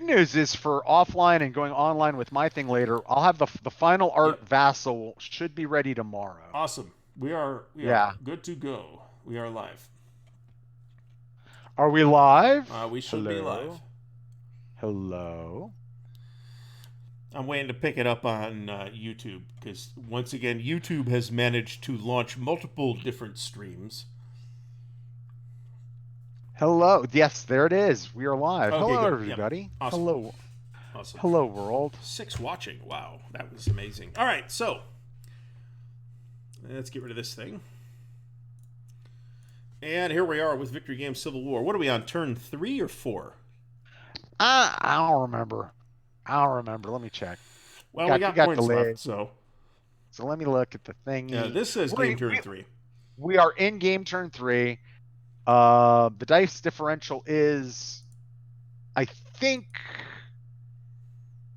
news is for offline and going online with my thing later, I'll have the final art Yep. vassal should be ready tomorrow. Awesome. We are Yeah. good to go. We are live. Are we live? We should be live. Hello. Hello. I'm waiting to pick it up on YouTube because once again, YouTube has managed to launch multiple different streams. Hello. Yes, there it is. We are live. Okay, Hello, good. Yep. everybody. Awesome. Hello. Awesome. Hello, world. 6 watching. Wow, that was amazing. All right, so let's get rid of this thing. And here we are with Victory Games Civil War. What are we on? Turn 3 or 4? I don't remember. I don't remember. Let me check. We Well, we got we got got the points lid. left, so So let me look at the thingy. this says We're game in, turn 3. we are in game turn 3. The dice differential is, I think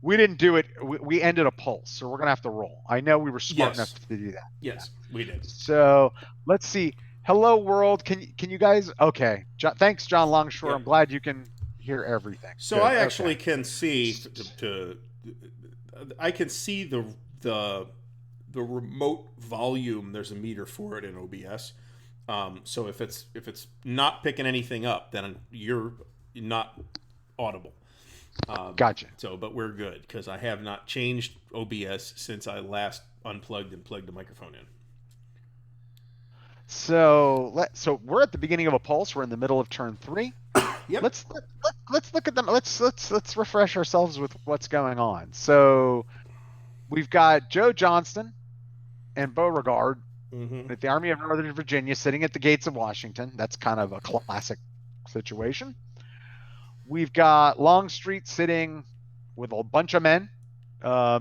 we didn't do it. We ended a pulse, so we're gonna have to roll. I know we were smart enough Yes, to do that. Yeah. yes, we did. So let's see. Hello, world. Can you guys? Okay. Thanks, John Longshore. I'm Yep. glad you can hear everything. So Good. I Okay. actually can see I can see the the remote volume. There's a meter for it in OBS. So if it's not picking anything up, then you're not audible. Gotcha. But we're good because I have not changed OBS since I last unplugged and plugged the microphone in. So we're at the beginning of a pulse. We're in the middle of turn 3. Yep. Let's look at them. Let's refresh ourselves with what's going on. So we've got Joe Johnston and Beauregard Mm-hmm. with the Army of Northern Virginia sitting at the gates of Washington. That's kind of a classic situation. We've got Longstreet sitting with a bunch of men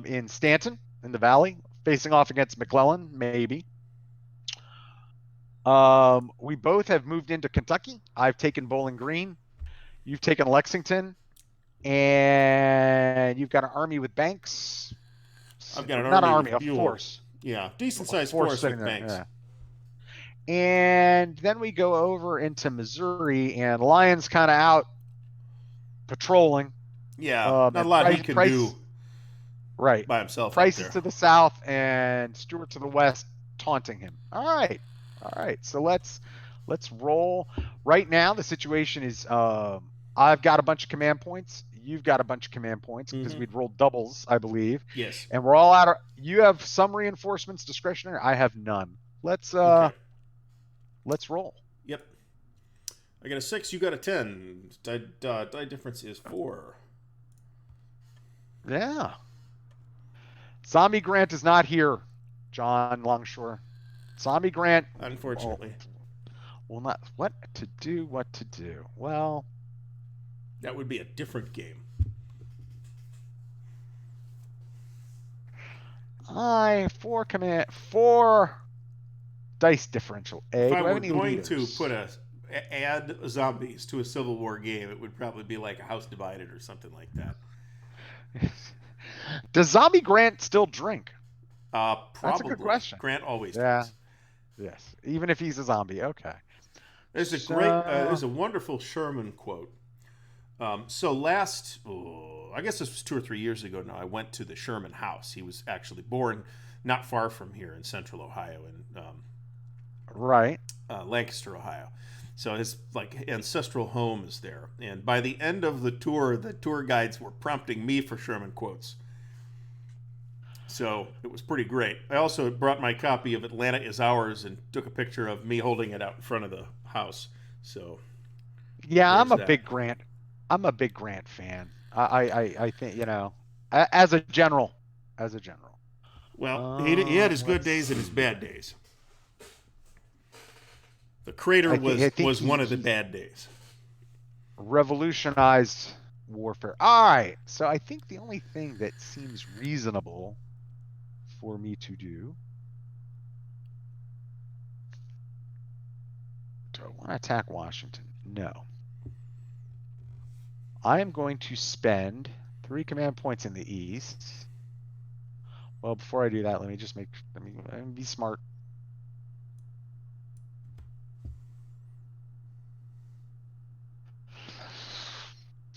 in Stanton in the Valley, facing off against McClellan, maybe. We both have moved into Kentucky. I've taken Bowling Green. You've taken Lexington, and you've got an army with Banks. I've got an Not an army army, with a Buell. force. Yeah, decent A sized force force sitting with there. Banks. Yeah. And then we go over into Missouri, and Lyon's kind of out patrolling. Yeah, not a And lot he can do Right. by himself up Price is there. to the south and Stewart to the west, taunting him. All right. All right. So let's roll. Right now, the situation is I've got a bunch of command points. You've got a bunch of command points because Mm-hmm. we'd rolled doubles, I believe. Yes. And we're all out of you have some reinforcements discretionary. I have none. Let's Okay. let's roll. Yep. I got a 6. You got a 10. Die difference is 4. Yeah. Zombie Grant is not here, John Longshore. Zombie Grant Unfortunately, will not what to do, what to do. Well, that would be a different game. I four dice differential. If A. I Do I have were any going to put leaders? a add zombies to a Civil War game, it would probably be like a House Divided or something like that. Does Zombie Grant still drink? That's a good Probably. question. Grant always Yeah. drinks. Yes. Even if he's a zombie. Okay. There's So a wonderful Sherman quote. So last, I guess this was 2 or 3 years ago now, I went to the Sherman house. He was actually born not far from here in central Ohio, in right. Lancaster, Ohio. So his like ancestral home is there. And by the end of the tour guides were prompting me for Sherman quotes. So it was pretty great. I also brought my copy of Atlanta Is Ours and took a picture of me holding it out in front of the house. So Yeah, there's that. I'm a big Grant fan. I think, as a general. As a general. Well, he had his good Let's days and his see. bad days. The crater I think was one of the he bad days. revolutionized warfare. All right. So I think the only thing that seems reasonable for me to do. Do I want to attack Washington? No. I am going to spend 3 command points in the east. Well, before I do that, let me be smart.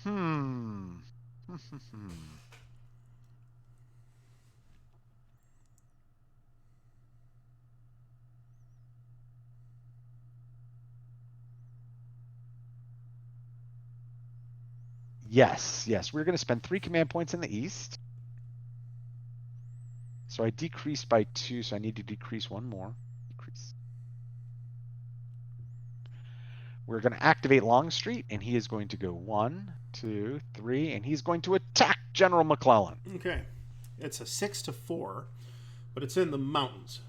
Hmm. Yes, yes. We're going to spend 3 command points in the east. So I decreased by 2, so I need to decrease 1 more. Decrease. We're going to activate Longstreet, and he is going to go 1, 2, 3, and he's going to attack General McClellan. Okay. It's a 6-4, but it's in the mountains.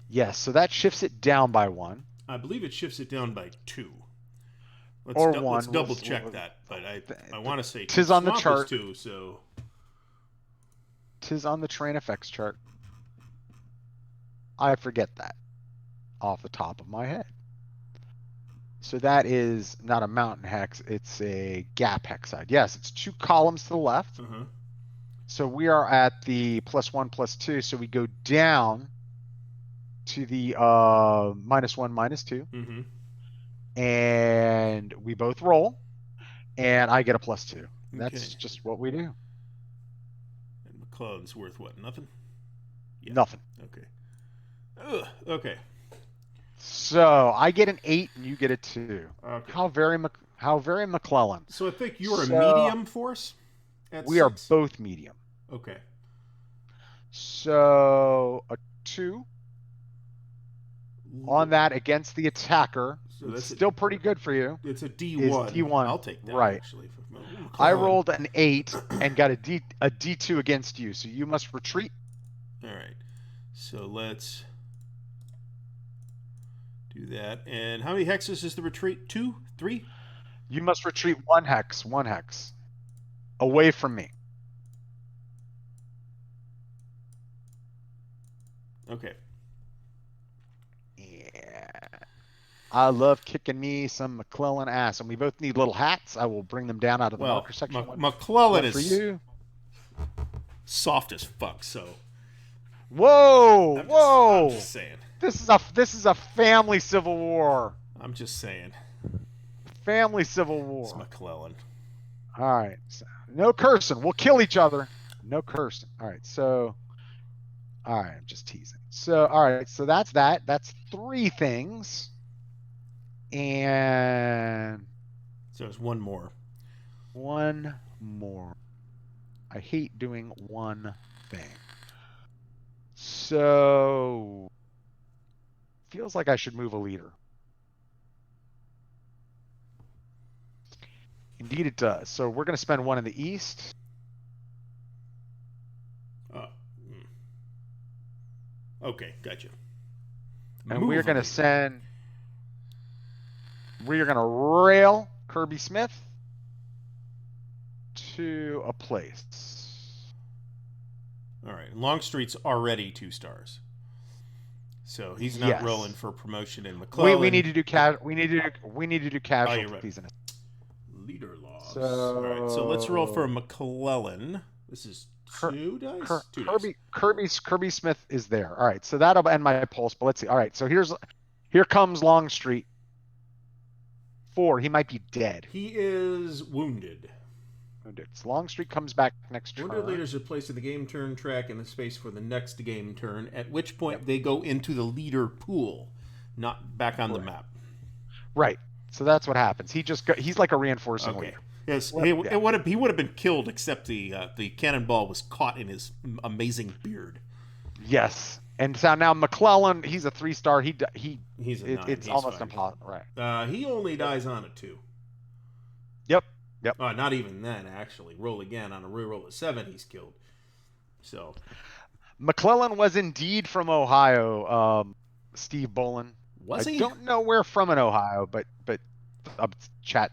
Yes, so that shifts it down by 1. I believe it shifts it down by 2. Let's double check that, but I want to say tis on the Swamp chart. Is 2, so Tis on the terrain effects chart. I forget that off the top of my head. So that is not a mountain hex, it's a gap hexide. Yes, it's 2 columns to the left. So we are at the +1, +2, so we go down to the -1, -2. And we both roll, and I get a +2. That's just what we do. And McClellan's worth what? Nothing? Yeah. Nothing. Okay. Ugh, okay. So I get an 8 and you get a 2. Okay. How very McClellan. So I think you're a medium force? We are both medium. Okay. So a 2 on that against the attacker. So it's still pretty good for you. It's a D1. It's D1. I'll take that, right. Actually. I rolled an 8 and got a D2 against you, so you must retreat. All right. So let's do that. And how many hexes is the retreat? 2? 3? You must retreat 1 hex. Away from me. Okay. Yeah. I love kicking me some McClellan ass, and we both need little hats. I will bring them down out of the marker section. McClellan is for you. Soft as fuck, so. Whoa! I'm just saying. This is a family civil war. I'm just saying. Family civil war. It's McClellan. All right. So, no cursing. We'll kill each other. No cursing. All right. So. All right. I'm just teasing. So, all right. So that's that. That's 3 things. And. So there's 1 more. 1 more. I hate doing 1 thing. So. Feels like I should move a leader. Indeed it does. So we're going to spend 1 in the east. Okay, gotcha. And we're going to send... We are going to rail Kirby Smith to a place. All right. Longstreet's already 2 stars. So he's not rolling for promotion in McClellan. We need to do casualties in it. Leader loss. So, all right, so let's roll for McClellan. This is 2 dice. 2 dice. Kirby Smith is there. All right, so that'll end my pulse. But let's see. All right, so here comes Longstreet. 4. He might be dead. He is wounded. So Longstreet comes back next turn. Wounded leaders are placed in the game turn track in the space for the next game turn, at which point they go into the leader pool, not back on the map. Right. So that's what happens. He's like a reinforcing leader. Yes, he would have been killed, except the cannonball was caught in his amazing beard. Yes, and so now McClellan, he's a 3-star. He's a 9. It's almost impossible, right? He only dies on a 2. Yep. Not even then, actually. Roll again on a reroll of 7, he's killed. So McClellan was indeed from Ohio. Steve Bolin. Was he? I don't know where from in Ohio, but chat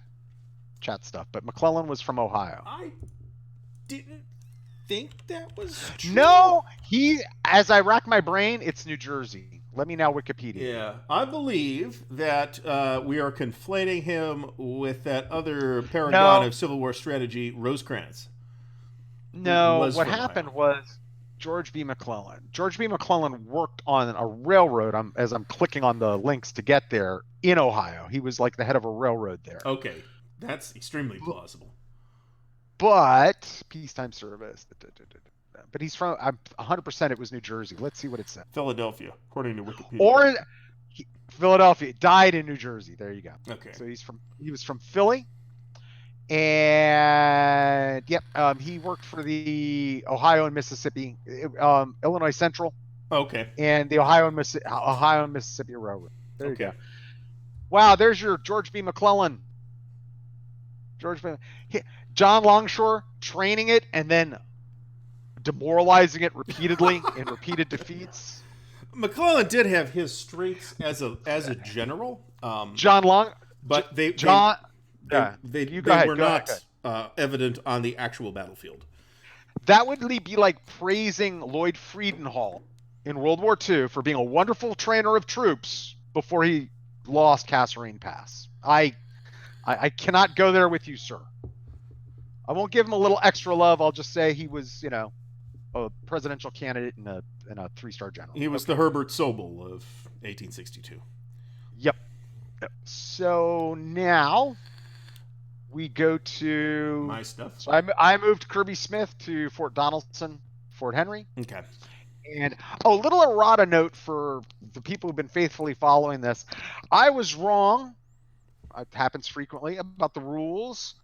stuff. But McClellan was from Ohio. I didn't think that was true. No, as I rack my brain, it's New Jersey. Let me now Wikipedia. Yeah, I believe that we are conflating him with that other paragon of Civil War strategy, Rosecrans. No, what happened was George B. McClellan. George B. McClellan worked on a railroad. As I'm clicking on the links to get there in Ohio. He was like the head of a railroad there. Okay. That's extremely plausible. But peacetime service. But he's from. I'm 100%. It was New Jersey. Let's see what it said. Philadelphia, according to Wikipedia. Or Philadelphia. Died in New Jersey. There you go. Okay. So he was from Philly. And yep, he worked for the Ohio and Mississippi, Illinois Central, Okay. and the Ohio and Mississippi Railroad. There you Okay. go. Wow, there's your George B. McClellan. John Longshore training it and then demoralizing it repeatedly in repeated defeats. McClellan did have his strengths as a general. John Long, but they were not evident on the actual battlefield. That would be like praising Lloyd Friedenhall in World War II for being a wonderful trainer of troops before he lost Kasserine Pass. I cannot go there with you, sir. I won't give him a little extra love. I'll just say he was, a presidential candidate and a 3-star general. He was the Herbert Sobel of 1862. Yep. So now we go to my stuff. So I moved Kirby Smith to Fort Donaldson, Fort Henry. Okay. And little errata note for the people who've been faithfully following this. I was wrong. It happens frequently about the rules.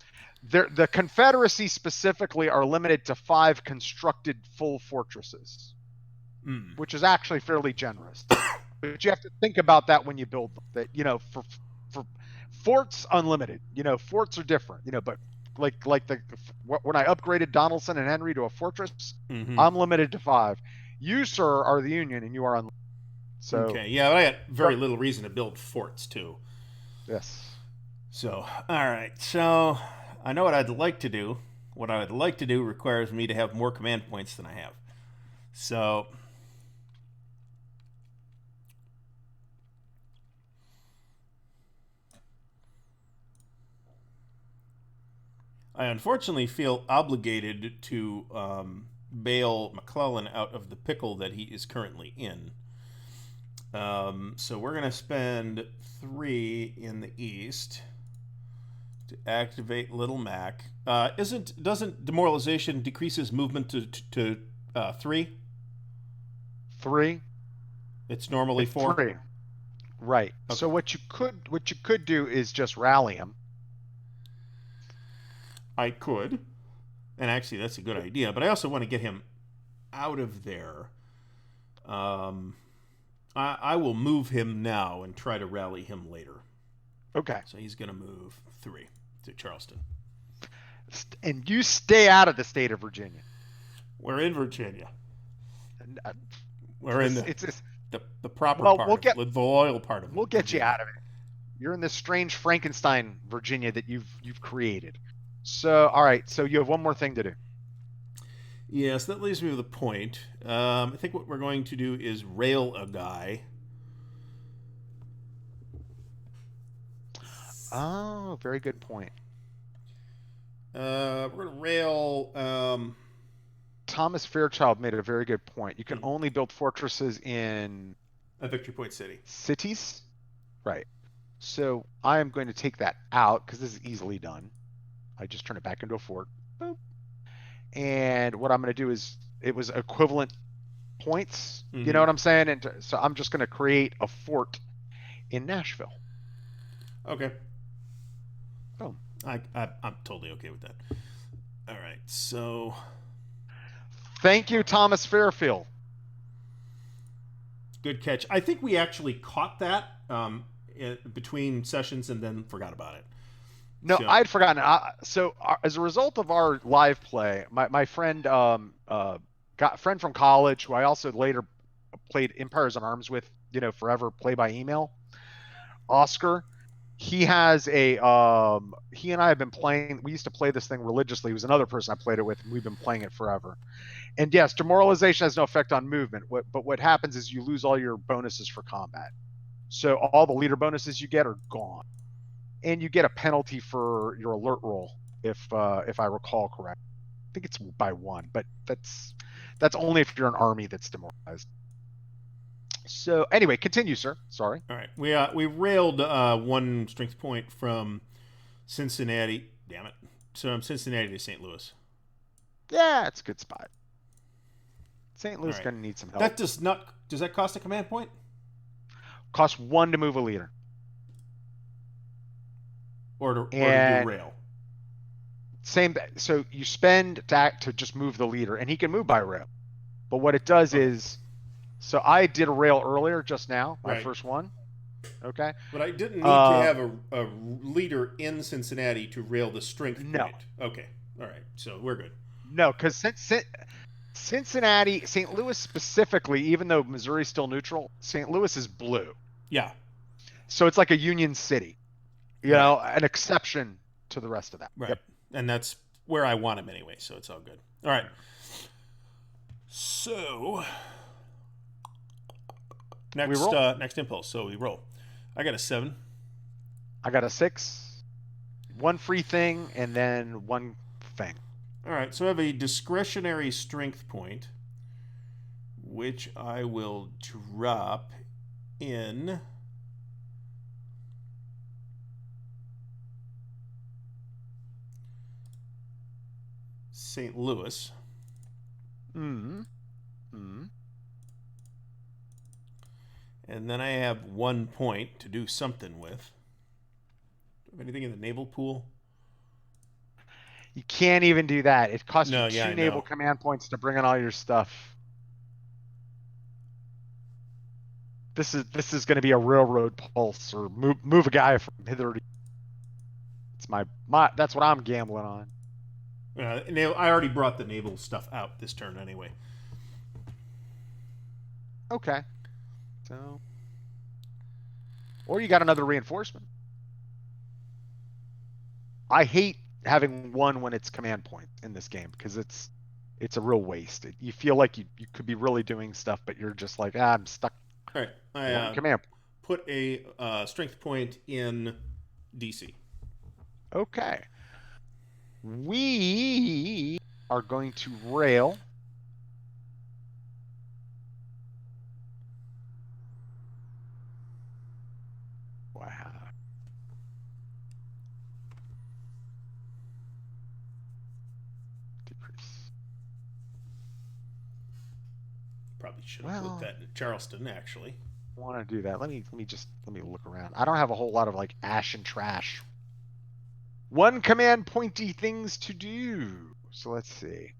The Confederacy specifically are limited to 5 constructed full fortresses, which is actually fairly generous. But you have to think about that when you build them. That for forts, unlimited. Forts are different. But like when I upgraded Donaldson and Henry to a fortress, I'm limited to 5. You, sir, are the Union, and you are unlimited. So okay, yeah, but I had very little reason to build forts too. Yes. So all right, so I know what I'd like to do. What I would like to do requires me to have more command points than I have. So I unfortunately feel obligated to bail McClellan out of the pickle that he is currently in. So we're going to spend 3 in the east to activate Little Mac. Doesn't demoralization decreases movement to 3? 3. It's normally 4. 3. Right. Okay. So what you could do is just rally him. I could, and actually that's a good idea. But I also want to get him out of there. I will move him now and try to rally him later. Okay. So he's going to move 3 to Charleston. And you stay out of the state of Virginia. We're in Virginia. We're in the proper part, the loyal part of it. We'll get you out of it. You're in this strange Frankenstein Virginia that you've created. So, all right. So you have one more thing to do. Yes, that leaves me with a point. I think what we're going to do is rail a guy. Oh, very good point. We're going to rail... Thomas Fairchild made a very good point. You can only build fortresses in... a victory point city. Cities? Right. So I am going to take that out because this is easily done. I just turn it back into a fort. Boop. And what I'm going to do is, it was equivalent points. You know what I'm saying? And so I'm just going to create a fort in Nashville. Okay. Boom. I'm totally okay with that. All right, so... Thank you, Thomas Fairfield. Good catch. I think we actually caught that between sessions and then forgot about it. No, so. I'd forgotten. As a result of our live play, my friend, got a friend from college who I also later played Empires in Arms with, forever, play by email, Oscar. He has he and I have been playing, we used to play this thing religiously. He was another person I played it with, and we've been playing it forever. And yes, demoralization has no effect on movement, but what happens is you lose all your bonuses for combat. So all the leader bonuses you get are gone. And you get a penalty for your alert roll, if I recall correct. I think it's by 1, but that's only if you're an army that's demoralized. So anyway, continue, sir. Sorry. All right, we railed 1 strength point from Cincinnati. Damn it. So I'm Cincinnati to St. Louis. Yeah, it's a good spot. St. All Louis right. gonna need some help. That does not. Does that cost a command point? Costs 1 to move a leader. Or to do And rail? same, so you spend to just move the leader, and he can move by rail. But what it does Okay. is, so I did a rail earlier just now, my Right. first one. Okay. But I didn't need to Uh, have a leader in Cincinnati to rail the strength no, point. Okay. All right. So we're good. no, because Cincinnati, St. Louis specifically, even though Missouri's still neutral, St. Louis is blue. Yeah. So it's like a Union City, Right. an exception to the rest of that. Right. Yep. And that's where I want him anyway, so it's all good. All right. So We roll. next impulse. So we roll. I got a 7. I got a 6, 1 free thing, and then 1 thing. All right. So I have a discretionary strength point, which I will drop in St. Louis. Hmm. Hmm. And then I have 1 point to do something with. Do I have anything in the naval pool? You can't even do that. It costs you No, yeah, 2 I naval know. command points to bring in all your stuff. This is going to be a railroad pulse, or move a guy from hither to. It's my that's what I'm gambling on. I already brought the naval stuff out this turn anyway. Okay. So, or you got another reinforcement. I hate having 1 when it's command points in this game because it's a real waste. You feel like you could be really doing stuff, but you're just like, I'm stuck. All right. I 1 command point. put a strength point in DC. Okay. We are going to rail. Wow. Decrease. Probably should have put that in Charleston, actually. Want to do that. Let me look around. I don't have a whole lot of like ash and trash. 1 command pointy things to do. So let's see.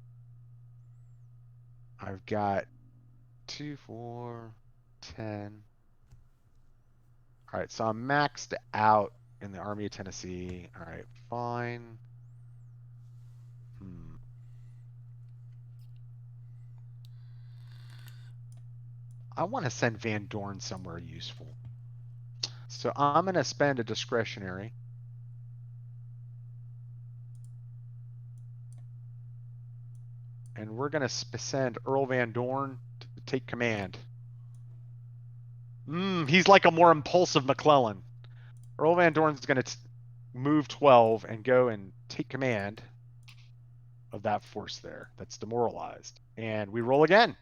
I've got 2, 4, 10. All right, so I'm maxed out in the Army of Tennessee. All right, fine. I want to send Van Dorn somewhere useful. So I'm going to spend a discretionary. And we're going to send Earl Van Dorn to take command. He's like a more impulsive McClellan. Earl Van Dorn's going to move 12 and go and take command of that force there that's demoralized. And we roll again.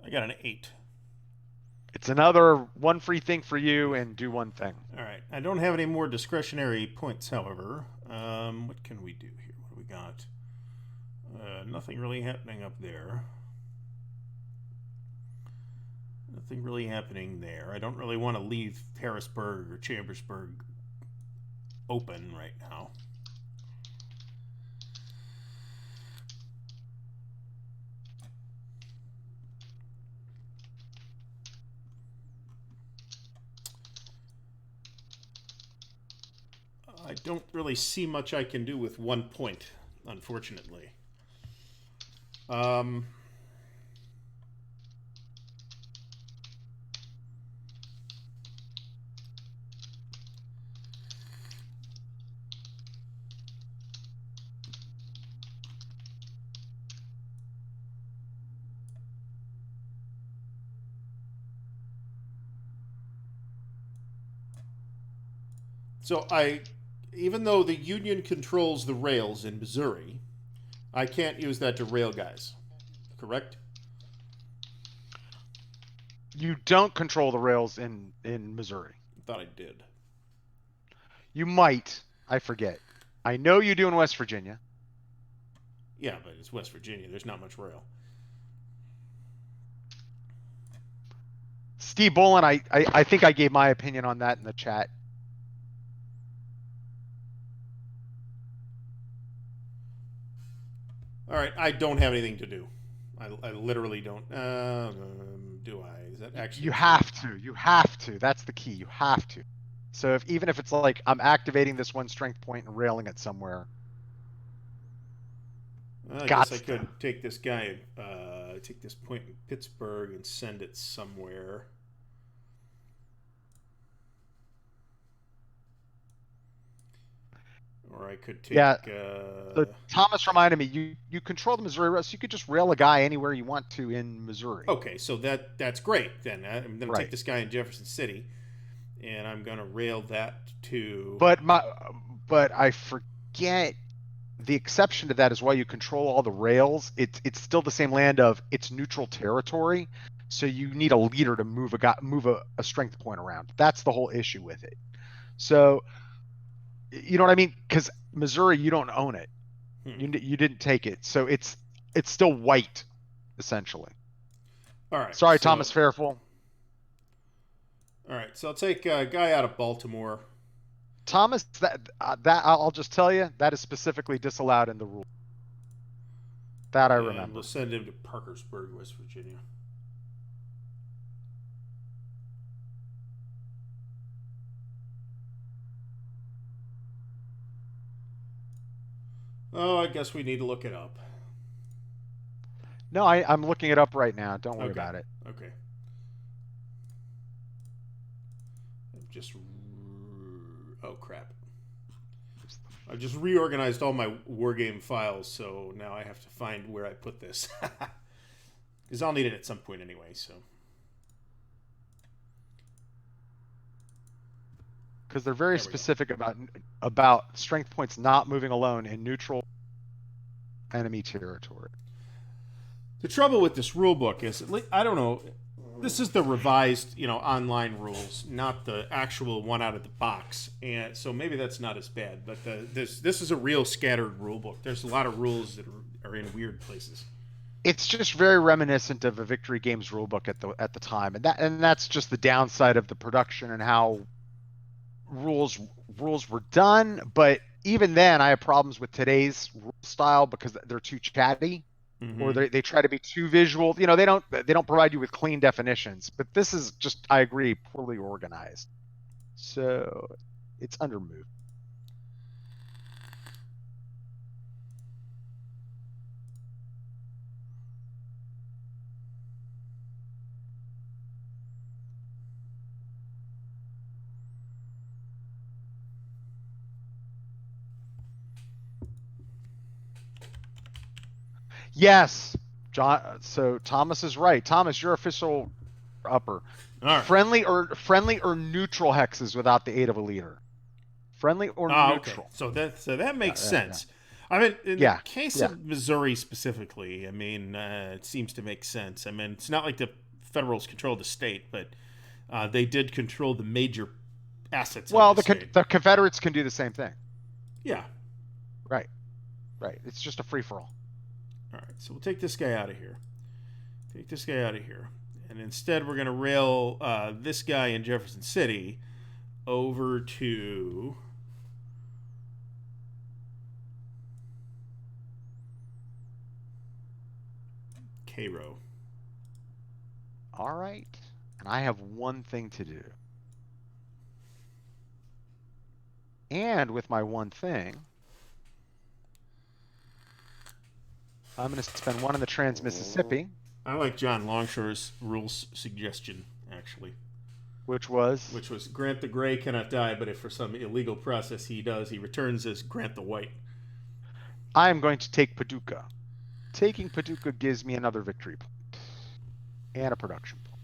I got an 8. It's another 1 free thing for you, and do 1 thing. All right. I don't have any more discretionary points, however. What can we do here? What do we got? Nothing really happening up there. Nothing really happening there. I don't really want to leave Harrisburg or Chambersburg open right now. I don't really see much I can do with 1 point, unfortunately. So even though the Union controls the rails in Missouri, I can't use that to rail guys. Correct? You don't control the rails in Missouri. I thought I did. You might. I forget. I know you do in West Virginia. Yeah, but it's West Virginia. There's not much rail. Steve Bolin, I think I gave my opinion on that in the chat. All right, I don't have anything to do. I literally don't. Do I? Is that actually? You True? have to. You have to. That's the key. You have to. So even if it's like I'm activating this one strength point and railing it somewhere, Well, I got guess I to. could take this guy, take this point in Pittsburgh and send it somewhere. Or I could take. Yeah. So Thomas reminded me, you control the Missouri rail, so you could just rail a guy anywhere you want to in Missouri. Okay, so that's great. Then I'm going to take Right. this guy in Jefferson City, and I'm going to rail that to. But I forget the exception to that is while you control all the rails, it's still the same land of it's neutral territory. So you need a leader to move a strength point around. That's the whole issue with it. So you know what I mean? Because Missouri, you don't own it. You didn't take it, so it's still white, essentially. All right. Sorry, So, Thomas Fairfull. all right. So I'll take a guy out of Baltimore. Thomas, that I'll just tell you that is specifically disallowed in the rule. That I And remember. we'll send him to Parkersburg, West Virginia. Oh, I guess we need to look it up. No, I'm looking it up right now. Don't worry Okay. about it. Okay. Just. Oh, crap. I've just reorganized all my Wargame files, so now I have to find where I put this. Because I'll need it at some point anyway, so. Because they're very specific about strength points not moving alone in neutral enemy territory. The trouble with this rule book is, I don't know, this is the revised, online rules, not the actual one out of the box, and so maybe that's not as bad. But this is a real scattered rule book. There's a lot of rules that are in weird places. It's just very reminiscent of a Victory Games rulebook at the time, and that's just the downside of the production and how rules were done. But even then, I have problems with today's rule style because they're too chatty. Or they try to be too visual. They don't provide you with clean definitions. But this is just, I agree, poorly organized. So it's undermoved. Yes, John. So Thomas is right. Thomas, your official upper. Right. Friendly or neutral hexes without the aid of a leader. Friendly or neutral. Okay. So that makes sense. Yeah. I mean, in the case of Missouri specifically, it seems to make sense. It's not like the Federals control the state, but they did control the major assets. Well, of the state. The Confederates can do the same thing. Yeah. Right. It's just a free for all. All right, so we'll take this guy out of here. And instead we're going to rail this guy in Jefferson City over to Cairo. All right. And I have one thing to do. And with my one thing, I'm going to spend one in the Trans-Mississippi. I like John Longshore's rules suggestion, actually. Which was? Grant the Gray cannot die, but if for some illegal process he does, he returns as Grant the White. I am going to take Paducah. Taking Paducah gives me another victory point. And a production point.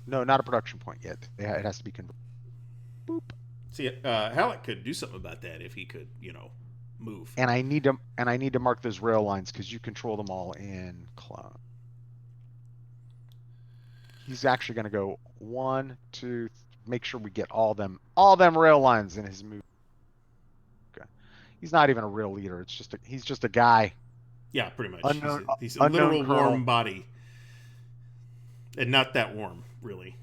No, not a production point yet. It has to be converted. Boop. See, Halleck could do something about that if he could, move. And I need to mark those rail lines because you control them all in clone. He's actually going to go 1, 2, make sure we get all them rail lines in his move. Okay. He's not even a real leader. He's just a guy. Yeah, pretty much. Unknown He's a unknown literal colonel. warm body, and not that warm, really.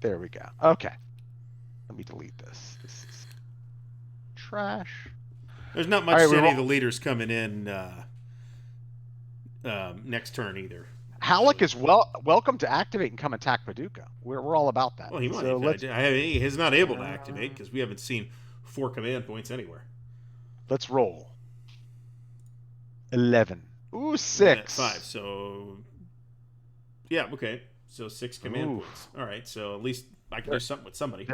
There we go. Okay. Let me delete this. This is trash. There's not All much right, to we any of roll. the leaders coming in next turn either. Halleck is welcome to activate and come attack Paducah. We're all about that. Well, he might. So let's He's not able to activate uh, because we haven't seen 4 command points anywhere. let's roll. 11. Ooh, 6. 5. So yeah, okay. So 6 command Ooh. points. All right. So at least I can do There, something with somebody.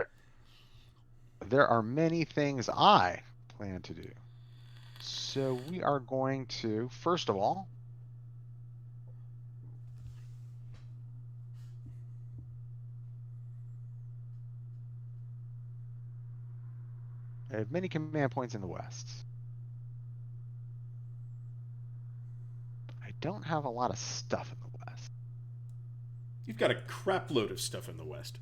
there are many things I plan to do. So we are going to, first of all, I have many command points in the west. I don't have a lot of stuff in the west. You've got a crap load of stuff in the west.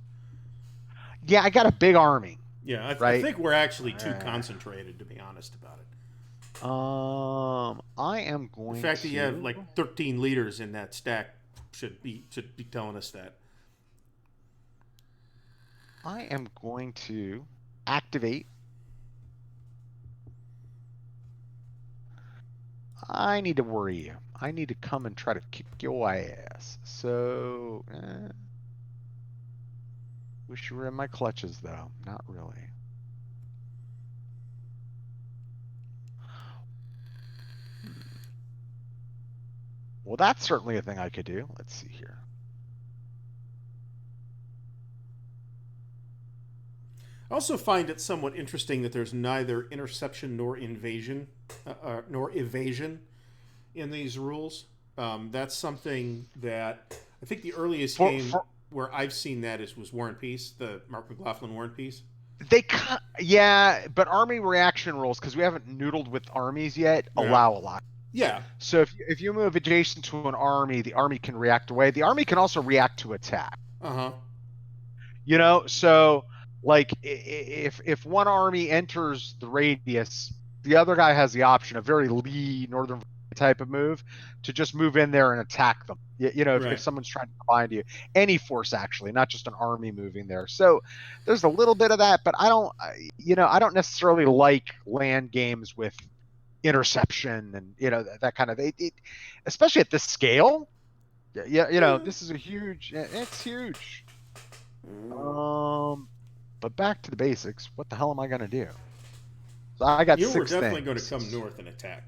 Yeah, I got a big army. Yeah, I Right? think we're actually too concentrated, to be honest about it. I am The going fact that you have to. like 13 leaders in that stack should be telling us that. I am going to activate. I need to worry you. I need to come and try to kick your ass. So, wish you were in my clutches, though. Not really. Well, that's certainly a thing I could do. Let's see here. I also find it somewhat interesting that there's neither interception nor evasion in these rules. That's something that I think the earliest game where I've seen that was War and Peace, the Mark McLaughlin War and Peace. Yeah, but army reaction rules, because we haven't noodled with armies yet, allow a lot. Yeah. So if you move adjacent to an army, the army can react away. The army can also react to attack. So like if one army enters the radius, the other guy has the option, a very Lee Northern type of move, to just move in there and attack them. If someone's trying to combine you, any force actually, not just an army moving there. So there's a little bit of that, but I don't necessarily like land games with interception and that kind of especially at this scale. This is it's huge. But back to the basics. What the hell am I going to do? So I got We're 6 definitely things. going to come north and attack.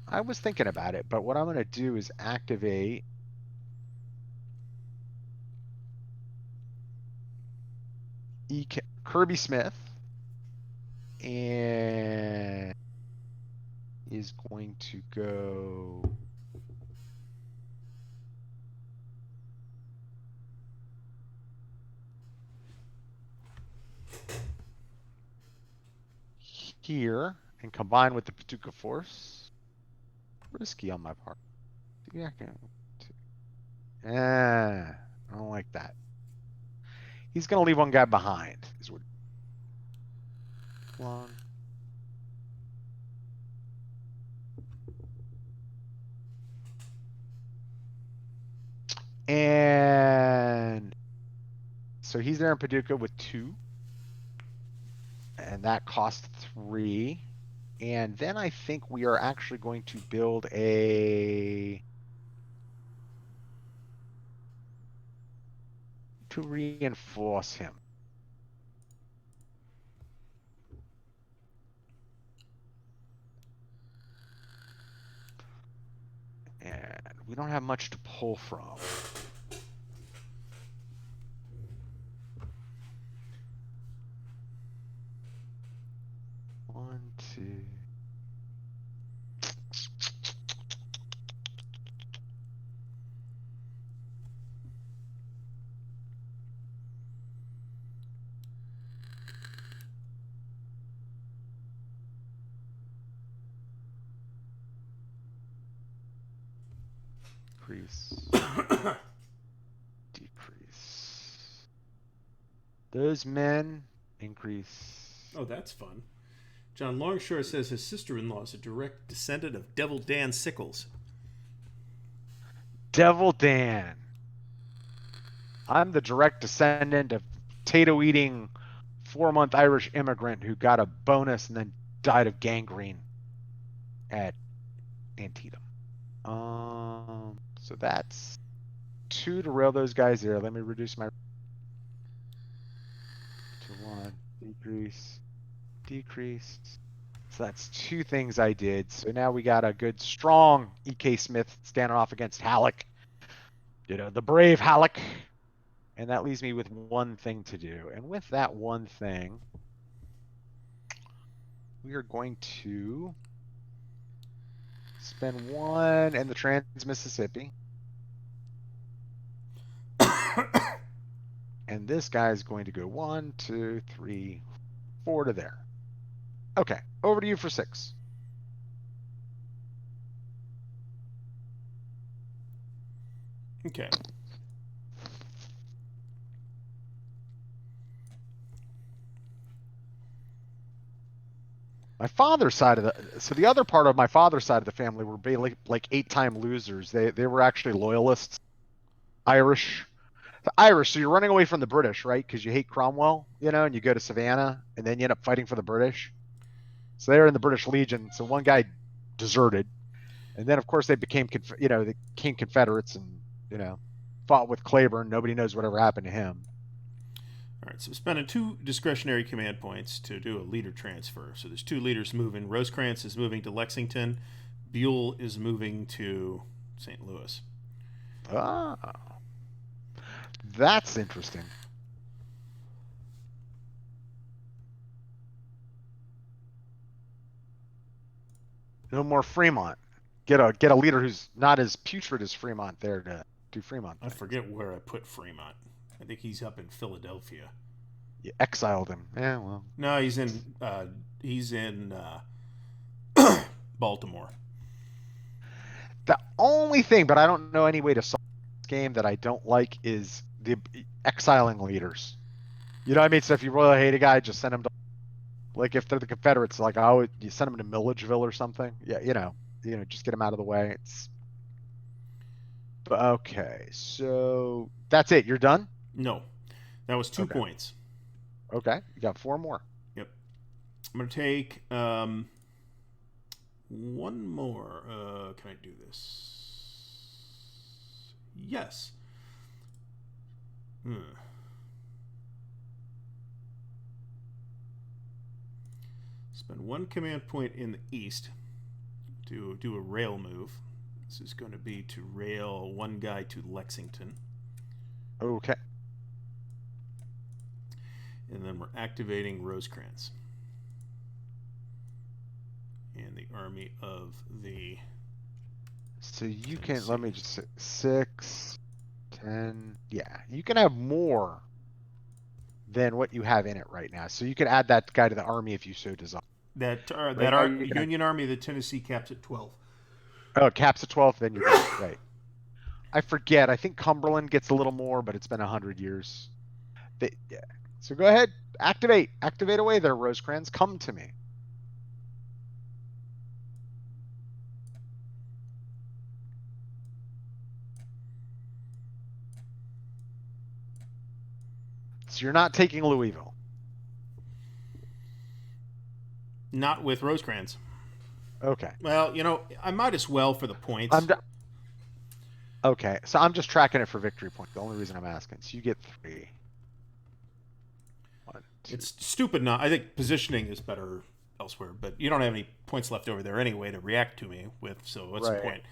I was thinking about it, but what I'm going to do is activate Kirby Smith, and is going to go here and combine with the Paducah force. Risky on my part. I don't like that. He's going to leave one guy behind. Long. And so he's there in Paducah with 2. And that cost 3. And then I think we are actually going to build to reinforce him. And we don't have much to pull from. One, two. Decrease. Decrease. Those men increase. Oh, that's fun. John Longshore says his sister-in-law is a direct descendant of Devil Dan Sickles. Devil Dan. I'm the direct descendant of potato-eating 4-month Irish immigrant who got a bonus and then died of gangrene at Antietam. So that's 2 to rail those guys there. Let me reduce my to 1. Decrease. So that's 2 things I did. So now we got a good strong E.K. Smith standing off against Halleck. The brave Halleck. And that leaves me with 1 thing to do. And with that 1 thing, we are going to spend 1 in the Trans-Mississippi. And this guy is going to go 1, 2, 3, 4 to there. Okay, over to you for 6. Okay. My father's side of the other part of my father's side of the family were like 8-time losers. They were actually loyalists, Irish. The Irish, so you're running away from the British, right? Because you hate Cromwell, and you go to Savannah, and then you end up fighting for the British. So they were in the British Legion. So one guy deserted, and then of course they became Confederates, and fought with Claiborne. Nobody knows whatever happened to him. All right, so spending 2 discretionary command points to do a leader transfer. So there's 2 leaders moving. Rosecrans is moving to Lexington. Buell is moving to St. Louis. Ah, that's interesting. No more Fremont. Get a leader who's not as putrid as Fremont there to do Fremont I things. forget where I put Fremont. I think he's up in Philadelphia. You exiled him. Yeah, well. No, he's in Baltimore. The only thing, but I don't know any way to solve this game that I don't like is the exiling leaders. You know what I mean? So if you really hate a guy, just send him to, like, if they're the Confederates, like, you send them to Milledgeville or something. Yeah, just get them out of the way. Okay, so that's it. You're done? No, that was 2 Okay. points. Okay, you got 4 more. Yep. I'm going to take 1 more. Can I do this? Yes. Spend 1 command point in the east to do a rail move. This is going to be to rail 1 guy to Lexington. Okay. And then we're activating Rosecrans and the army of the. So you can, let me just say 6, 10. Yeah, you can have more than what you have in it right now. So you can add that guy to the army if you so desire. That Right Union Army of the Tennessee caps at 12. Oh, it caps at 12, then you're good. Right. I forget. I think Cumberland gets a little more, but it's been 100 years. Yeah. So go ahead, activate away there, Rosecrans. Come to me. So you're not taking Louisville. Not with Rosecrans. Okay. Well, I might as well for the points. Okay, so I'm just tracking it for victory point. The only reason I'm asking. So you get 3. 1, 2. It's stupid not. I think positioning is better elsewhere, but you don't have any points left over there anyway to react to me with, so what's the point?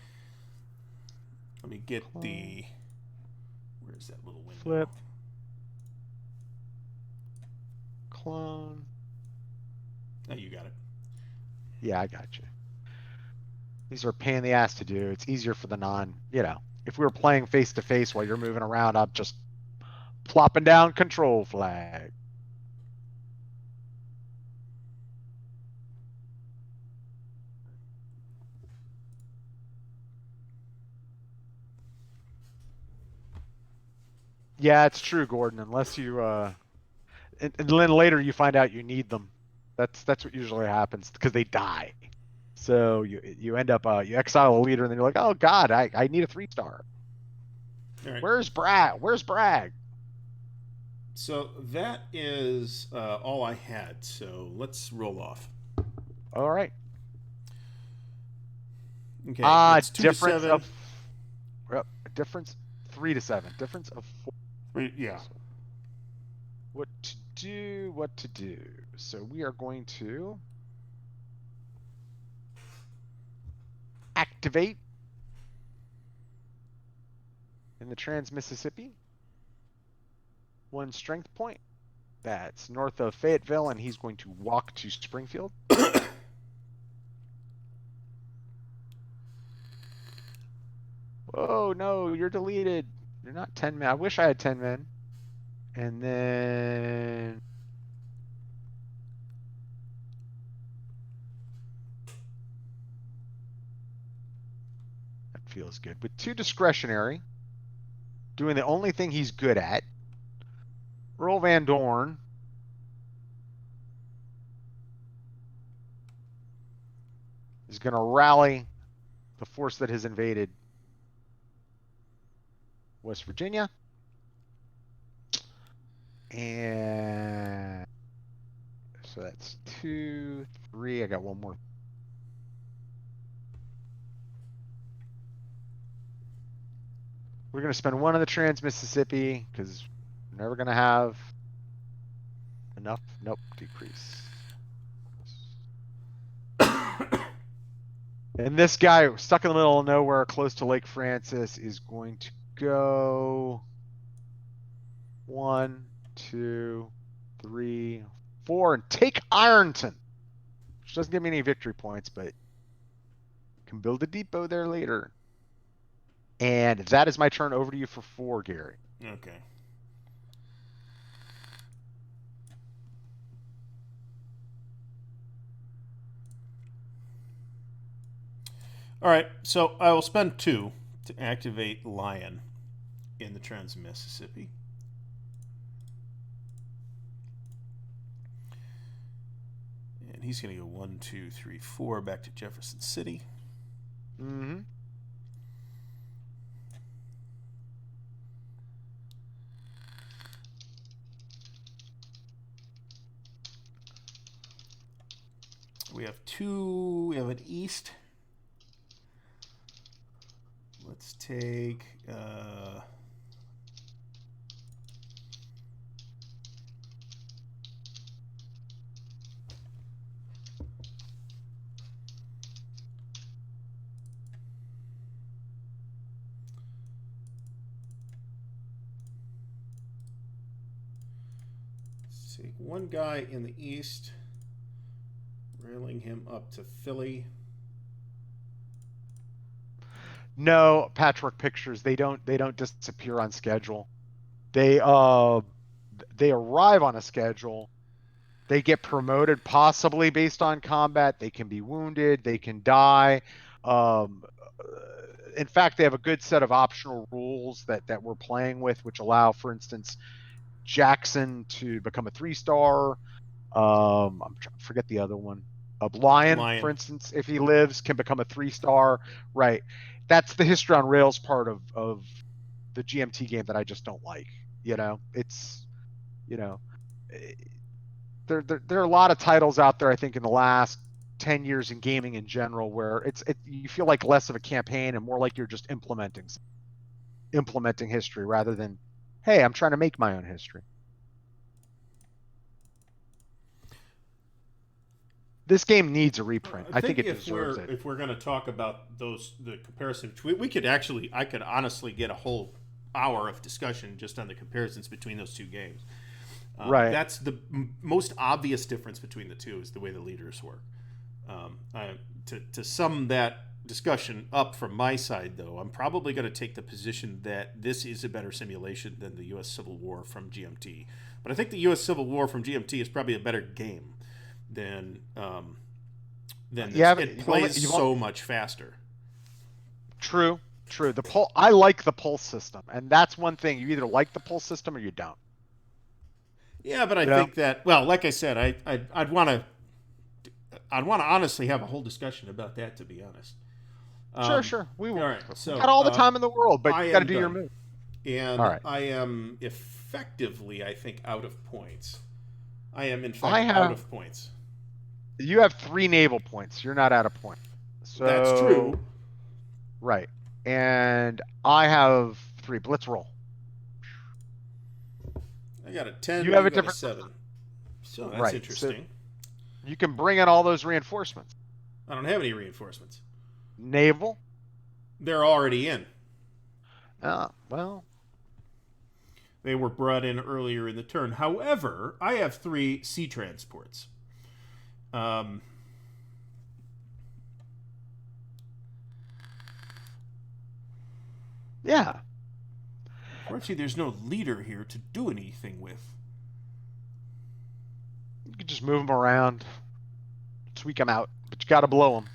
Let me get the. Where's that little window? Flip. Clone. Oh, you got it. Yeah, I got you. These are a pain in the ass to do. It's easier for the if we were playing face to face while you're moving around, I'm just plopping down control flag. Yeah, it's true, Gordon. Unless you and then later you find out you need them. That's what usually happens because they die. So you end up you exile a leader and then you're like, oh God, I need a 3-star. All right. Where's Bragg? Where's Bragg? So that is all I had. So let's roll off. All right. Okay, it's 2 to Difference 7. of difference 3 to 7. Difference of 4. Yeah. So what to do? What to do? So we are going to activate in the Trans-Mississippi. 1 strength point. That's north of Fayetteville, and he's going to walk to Springfield. Oh no, you're deleted. You're not 10 men. I wish I had 10 men. And then that feels good. With 2 discretionary, doing the only thing he's good at, Earl Van Dorn is going to rally the force that has invaded West Virginia. And so that's 2, 3. I got one more. We're going to spend 1 on the Trans-Mississippi because we're never going to have enough. Nope, decrease. And this guy stuck in the middle of nowhere close to Lake Francis is going to go 1, 2, 3, 4 and take Ironton, which doesn't give me any victory points, but can build a depot there later. And that is my turn. Over to you for 4, Gary. Okay. All right, so I will spend 2 to activate Lion in the Trans-Mississippi. And he's going to go 1, 2, 3, 4 back to Jefferson City. Mm-hmm. We have 2. We have an east. Let's take. Let's take 1 guy in the east, railing him up to Philly. No, Patchwork Pictures, they don't disappear on schedule. They arrive on a schedule. They get promoted possibly based on combat. They can be wounded, they can die. In fact, they have a good set of optional rules that we're playing with, which allow, for instance, Jackson to become a 3-star. I'm trying to forget the other one. Lion, for instance, if he lives, can become a 3-star. Right. That's the history on rails part of the GMT game that I just don't like. It's there are a lot of titles out there, I think, in the last 10 years in gaming in general where you feel like less of a campaign and more like you're just implementing history rather than, hey, I'm trying to make my own history. This game needs a reprint. I think it deserves it. If we're going to talk about the comparison, I could honestly get a whole hour of discussion just on the comparisons between those 2 games. Right. That's the most obvious difference between the 2 is the way the leaders work. To sum that discussion up from my side, though, I'm probably going to take the position that this is a better simulation than the U.S. Civil War from GMT. But I think the U.S. Civil War from GMT is probably a better game than this. It plays so much faster. True. True. I like the pulse system, and that's one thing. You either like the pulse system or you don't. Yeah, but I You know? think that, well, like I said, I'd want to honestly have a whole discussion about that, to be honest. Sure, sure. All right, We so got all the time in the world, but I you got to am do your done, move. All and right. I am effectively, I think, out of points. I am in I fact out have. of points. You have 3 naval points. You're not out of point. That's true. So right, and I have 3. But let's roll. I got a 10. You have You a got a different. 7. So that's Right. So interesting. you can bring in all those reinforcements. I don't have any reinforcements. Naval. They're already in. Well. They were brought in earlier in the turn. However, I have 3 sea transports. Um, Yeah. Unfortunately, there's no leader here to do anything with. You can just move them around, tweak them out, but you got to blow them.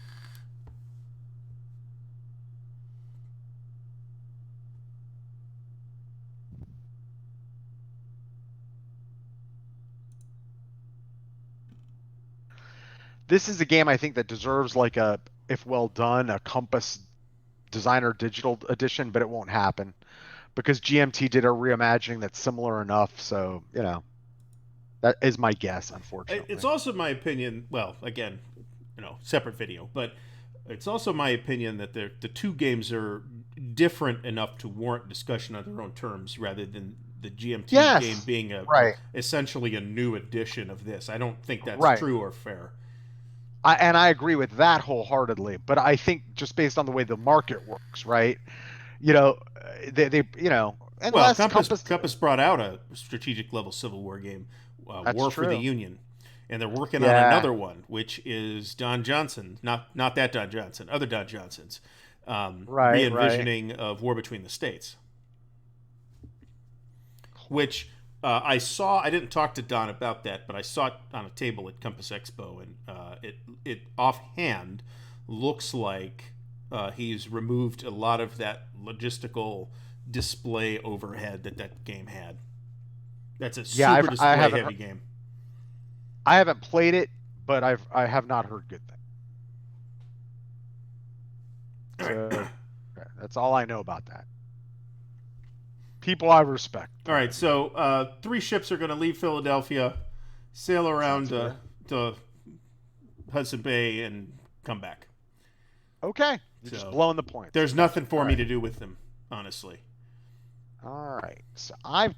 This is a game I think that deserves like a, if well done, a Compass Designer Digital Edition, but it won't happen because GMT did a reimagining that's similar enough. So that is my guess, It's unfortunately. also my opinion. Well, again, separate video, but it's also my opinion that the 2 games are different enough to warrant discussion on their own terms, rather than the GMT game Yes. being Right. essentially a new edition of this. I don't think that's Right. true or fair. I agree with that wholeheartedly, but I think just based on the way the market works, right? They Well, unless Compass. Compass brought out a strategic level Civil War game, That's War for the true. Union, and they're working on Yeah. another one, which is Don Johnson, not that Don Johnson, other Don Johnson's Right. Right. re-envisioning of War Between the States, which I saw. I didn't talk to Don about that, but I saw it on a table at Compass Expo, and it offhand looks like he's removed a lot of that logistical display overhead that game had. That's a Yeah. super I display haven't heavy game. I haven't played it, but I have not heard good things. All right. So that's all I know about that. People I respect. All right, so 3 ships are going to leave Philadelphia, sail around Sounds good. to Hudson Bay, and come back. Okay. You're just So blowing the points. there's Gotcha. nothing for All me right. to do with them, honestly. All right. So I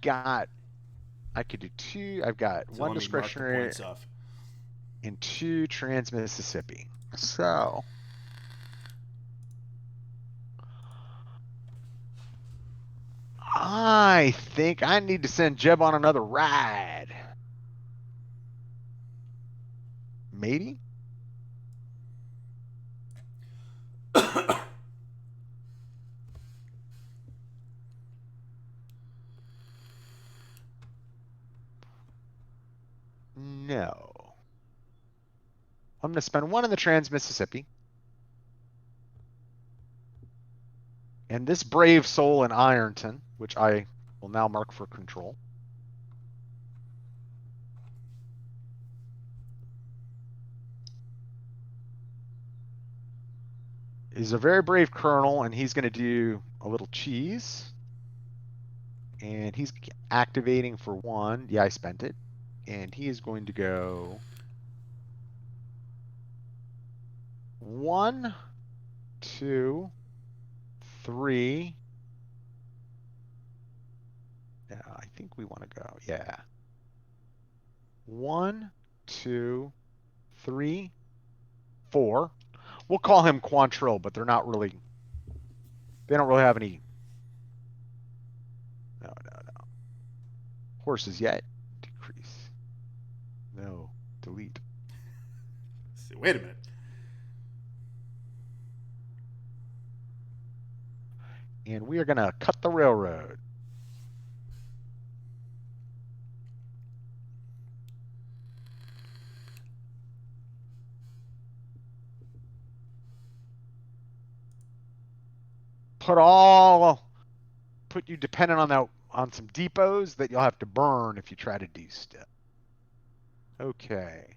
could do 2. I've got So 1 let me mark the discretionary points off. and 2 trans Mississippi. So I think I need to send Jeb on another ride. Maybe? No. I'm going to spend 1 in the trans Mississippi. And this brave soul in Ironton, which I will now mark for control. Is a very brave colonel, and he's going to do a little cheese. And he's activating for 1. Yeah, I spent it. And he is going to go 1, 2, 3. Yeah, I think we want to go. Yeah. 1, 2, 3, 4. We'll call him Quantrill, but they're not really. They don't really have any. No. Horses yet. Decrease. No. Delete. Wait a minute. And we are going to cut the railroad. put you dependent on some depots that you'll have to burn if you try to do stuff. Okay.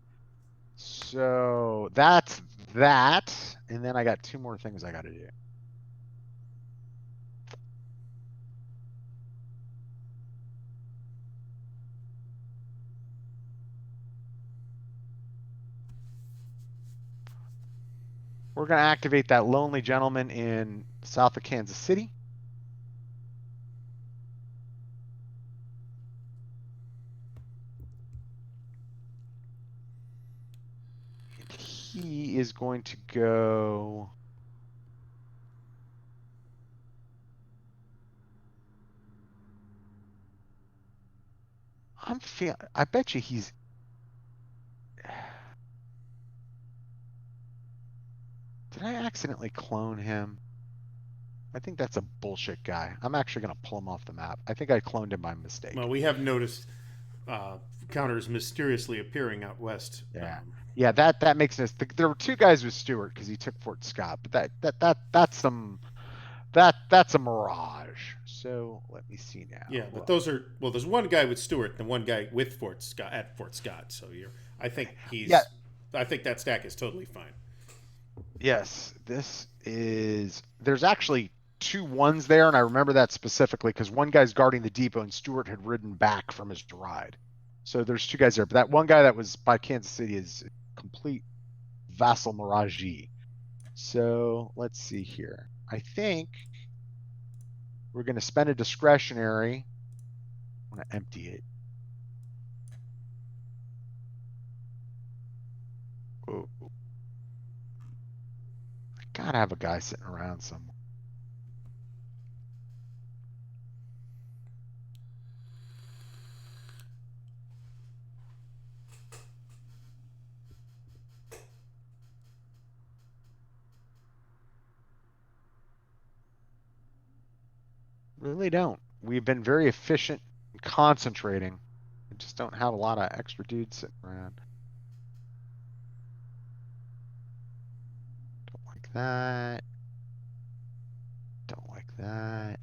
So that's that. And then I got 2 more things I got to do. We're going to activate that lonely gentleman in south of Kansas City. And he is going to go. I bet you he's. Did I accidentally clone him? I think that's a bullshit guy. I'm actually going to pull him off the map. I think I cloned him by mistake. Well, we have noticed counters mysteriously appearing out west. Yeah, yeah. That makes sense. There were 2 guys with Stewart because he took Fort Scott, but that's a mirage. So let me see now. Yeah, but those are there's one guy with Stewart and one guy with Fort Scott at Fort Scott. So I think I think that stack is totally fine. Yes, there's actually 2 1s there, and I remember that specifically because one guy's guarding the depot and Stewart had ridden back from his ride. So there's 2 guys there, but that one guy that was by Kansas City is complete vassal mirage. So let's see here. I think we're going to spend a discretionary. I'm going to empty it. Oh. I gotta have a guy sitting around somewhere. Really don't. We've been very efficient in concentrating. We just don't have a lot of extra dudes sitting around. Don't like that. Don't like that.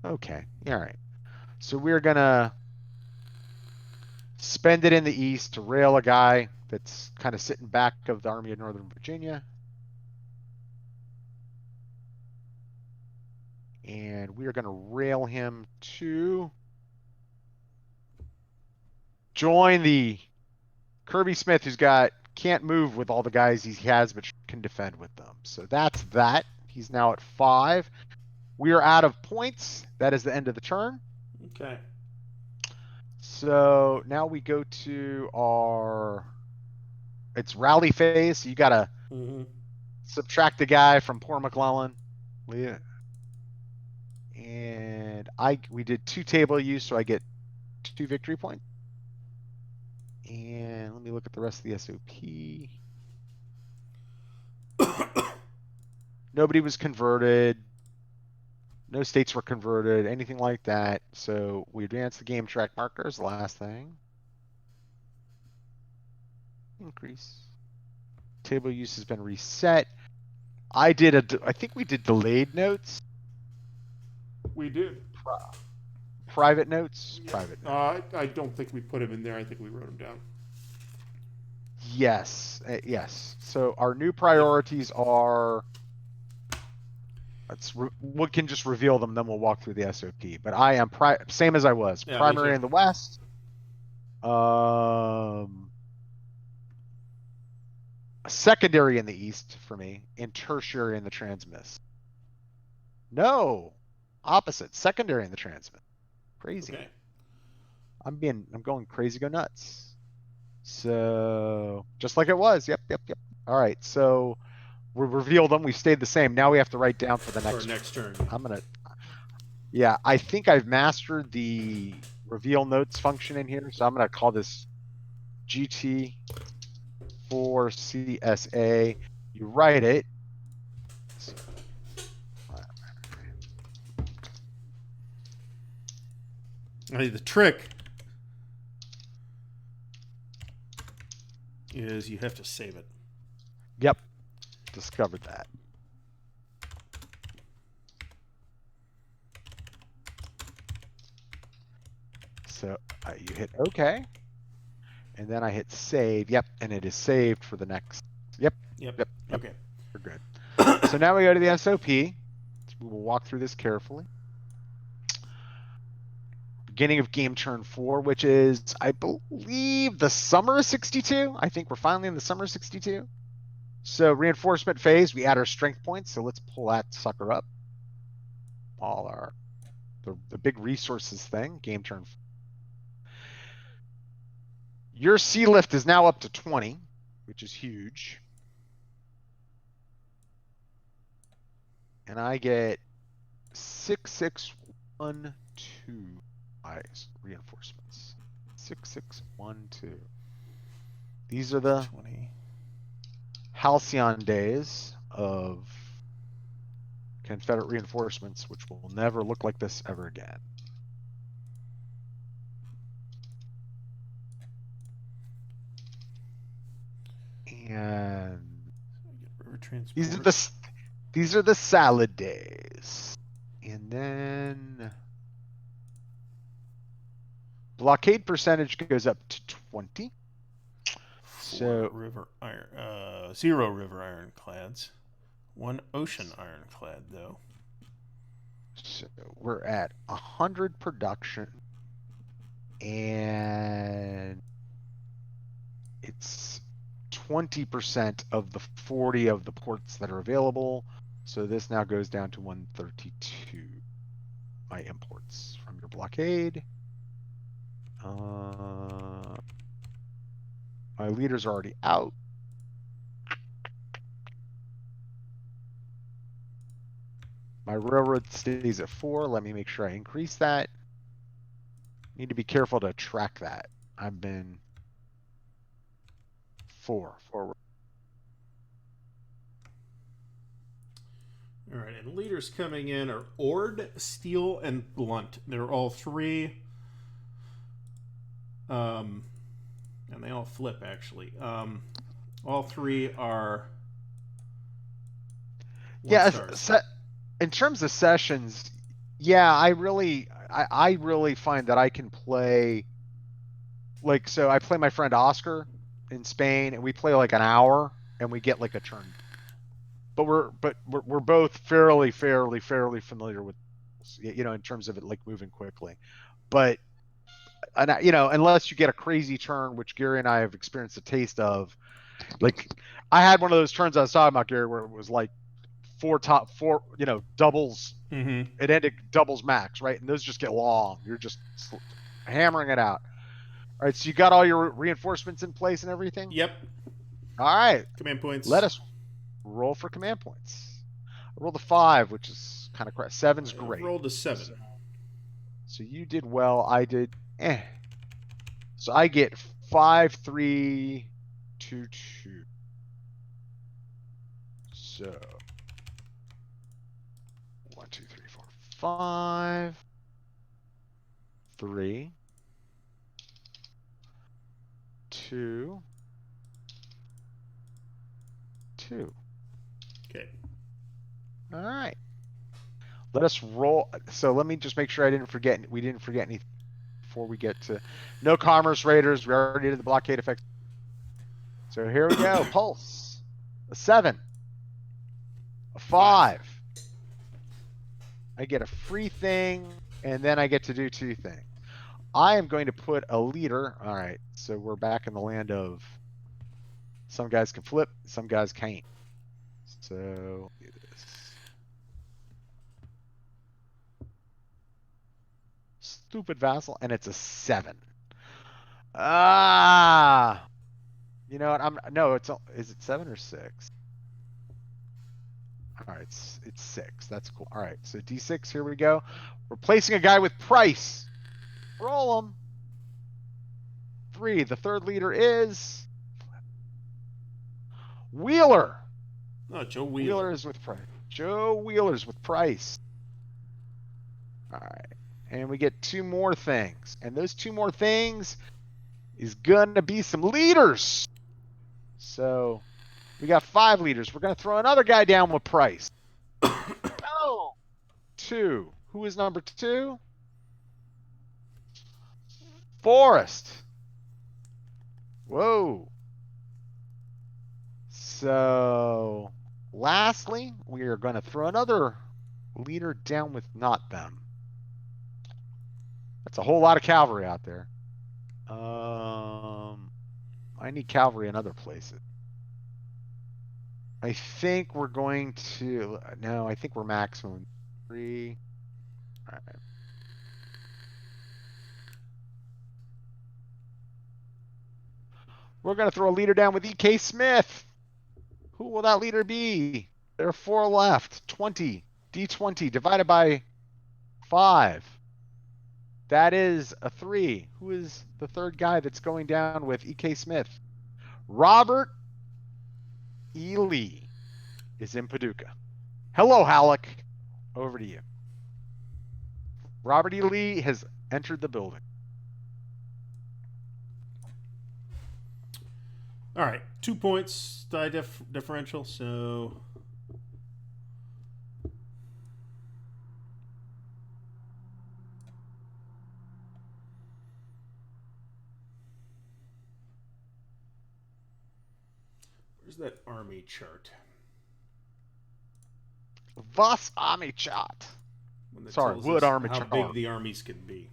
Okay. All right. So we're gonna spend it in the east to rail a guy that's kind of sitting back of the Army of Northern Virginia. And we are going to rail him to join the Kirby Smith, who's can't move with all the guys he has, but can defend with them. So that's that. He's now at 5. We are out of points. That is the end of the turn. Okay. So now we go to it's rally phase. So you got to subtract the guy from poor McClellan. And we did 2 table use, so I get 2 victory points. And let me look at the rest of the SOP. Nobody was converted. No states were converted, anything like that. So we advanced the game track markers, the last thing. Increase. Table use has been reset. I think we did delayed notes. We did. Private notes? Yeah. Private notes. I don't think we put them in there. I think we wrote them down. Yes. Yes. So our new priorities are... we can just reveal them, then we'll walk through the SOP. But I am same as I was. Yeah, primary in the west. Secondary in the east for me, and tertiary in the transmiss. No, opposite. Secondary in the transmiss. Crazy. Okay. I'm going crazy, go nuts. So just like it was. Yep. All right. So we revealed them. We stayed the same. Now we have to write down for the next turn. Yeah, I think I've mastered the reveal notes function in here. So I'm gonna call this GT for CSA. You write it. The trick is you have to save it. Yep. Discovered that. So you hit OK. And then I hit save. Yep. And it is saved for the next. Yep. Yep. Okay. We're good. So now we go to the SOP. We will walk through this carefully. Beginning of game turn 4, which is, I believe, the summer of 62. I think we're finally in the summer of 62. So reinforcement phase, we add our strength points. So let's pull that sucker up. All our the big resources thing, game turn. Your sea lift is now up to 20, which is huge. And I get 6612 reinforcements. 6612. These are the 20. halcyon days of Confederate reinforcements, which will never look like this ever again. And River transport. these are the salad days. And then blockade percentage goes up to 20. So river iron, 0 river ironclads, 1 ocean ironclad though. So we're at 100 production, and it's 20% of the 40 of the ports that are available. So this now goes down to 132. My imports from your blockade. My leaders are already out. My railroad stays at 4. Let me make sure I increase that. Need to be careful to track that. I've been 4 forward. All right, and leaders coming in are Ord, Steel, and Blunt. They're all 3. And they all flip actually. All 3 are 1 stars. In terms of sessions, yeah, I really find that I can play, like, so I play my friend Oscar in Spain, and we play like an hour, and we get like a turn. But we're both fairly familiar with, in terms of it like moving quickly. But unless you get a crazy turn, which Gary and I have experienced a taste of, like I had one of those turns I was talking about, Gary, where it was like 4 doubles. Mm-hmm. It ended doubles max, right? And those just get long. You're just hammering it out. All right, so you got all your reinforcements in place and everything? Yep. All right. Command points. Let us roll for command points. I rolled a 5, which is kind of crap. 7's great. I rolled a 7. So you did well. I did So I get 5, 3, 2, 2. So 1, 2, 3, 4, 5, 3, 2, 2. Okay. All right. Let us roll. So let me just make sure we didn't forget anything before we get to no commerce raiders. We already did the blockade effect. So here we go. Pulse. A 7. A 5. I get a free thing, and then I get to do 2 things. I am going to put a leader. All right. So we're back in the land of some guys can flip, some guys can't. So do this. Stupid vassal, and it's a 7. You know what? Is it 7 or 6? All right, it's 6. That's cool. All right, so D6. Here we go. Replacing a guy with price. Roll him. 3. The third leader is Wheeler. Oh, Joe Wheeler. Wheeler is with price. Joe Wheeler's with price. All right. And we get 2 more things. And those 2 more things is going to be some leaders. So we got 5 leaders. We're going to throw another guy down with Price. Oh, 2. Who is number 2? Forrest. Whoa. So lastly, we are going to throw another leader down with not them. That's a whole lot of cavalry out there. I need cavalry in other places. I think we're going to, no, I think we're maximum 3. All right. We're going to throw a leader down with E.K. Smith. Who will that leader be? There are 4 left. 20. D20 divided by 5. That is a 3. Who is the third guy that's going down with E.K. Smith? Robert E. Lee is in Paducah. Hello, Halleck. Over to you. Robert E. Lee has entered the building. All right, 2 points die differential. So where's that army chart? Was Army chart. Sorry, Wood Army how chart. big the armies can be.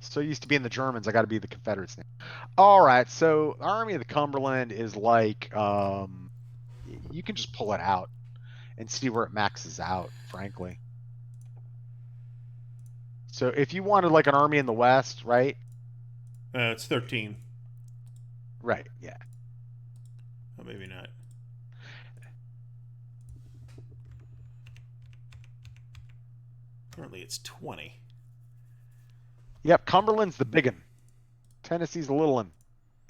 So used to be in the Germans, I got to be the Confederates now. All right, so the Army of the Cumberland is like, you can just pull it out and see where it maxes out, frankly. So if you wanted like an army in the West, right? It's 13. Right, yeah. Oh, maybe not. Currently it's 20. Yep, Cumberland's the big one. Tennessee's the little one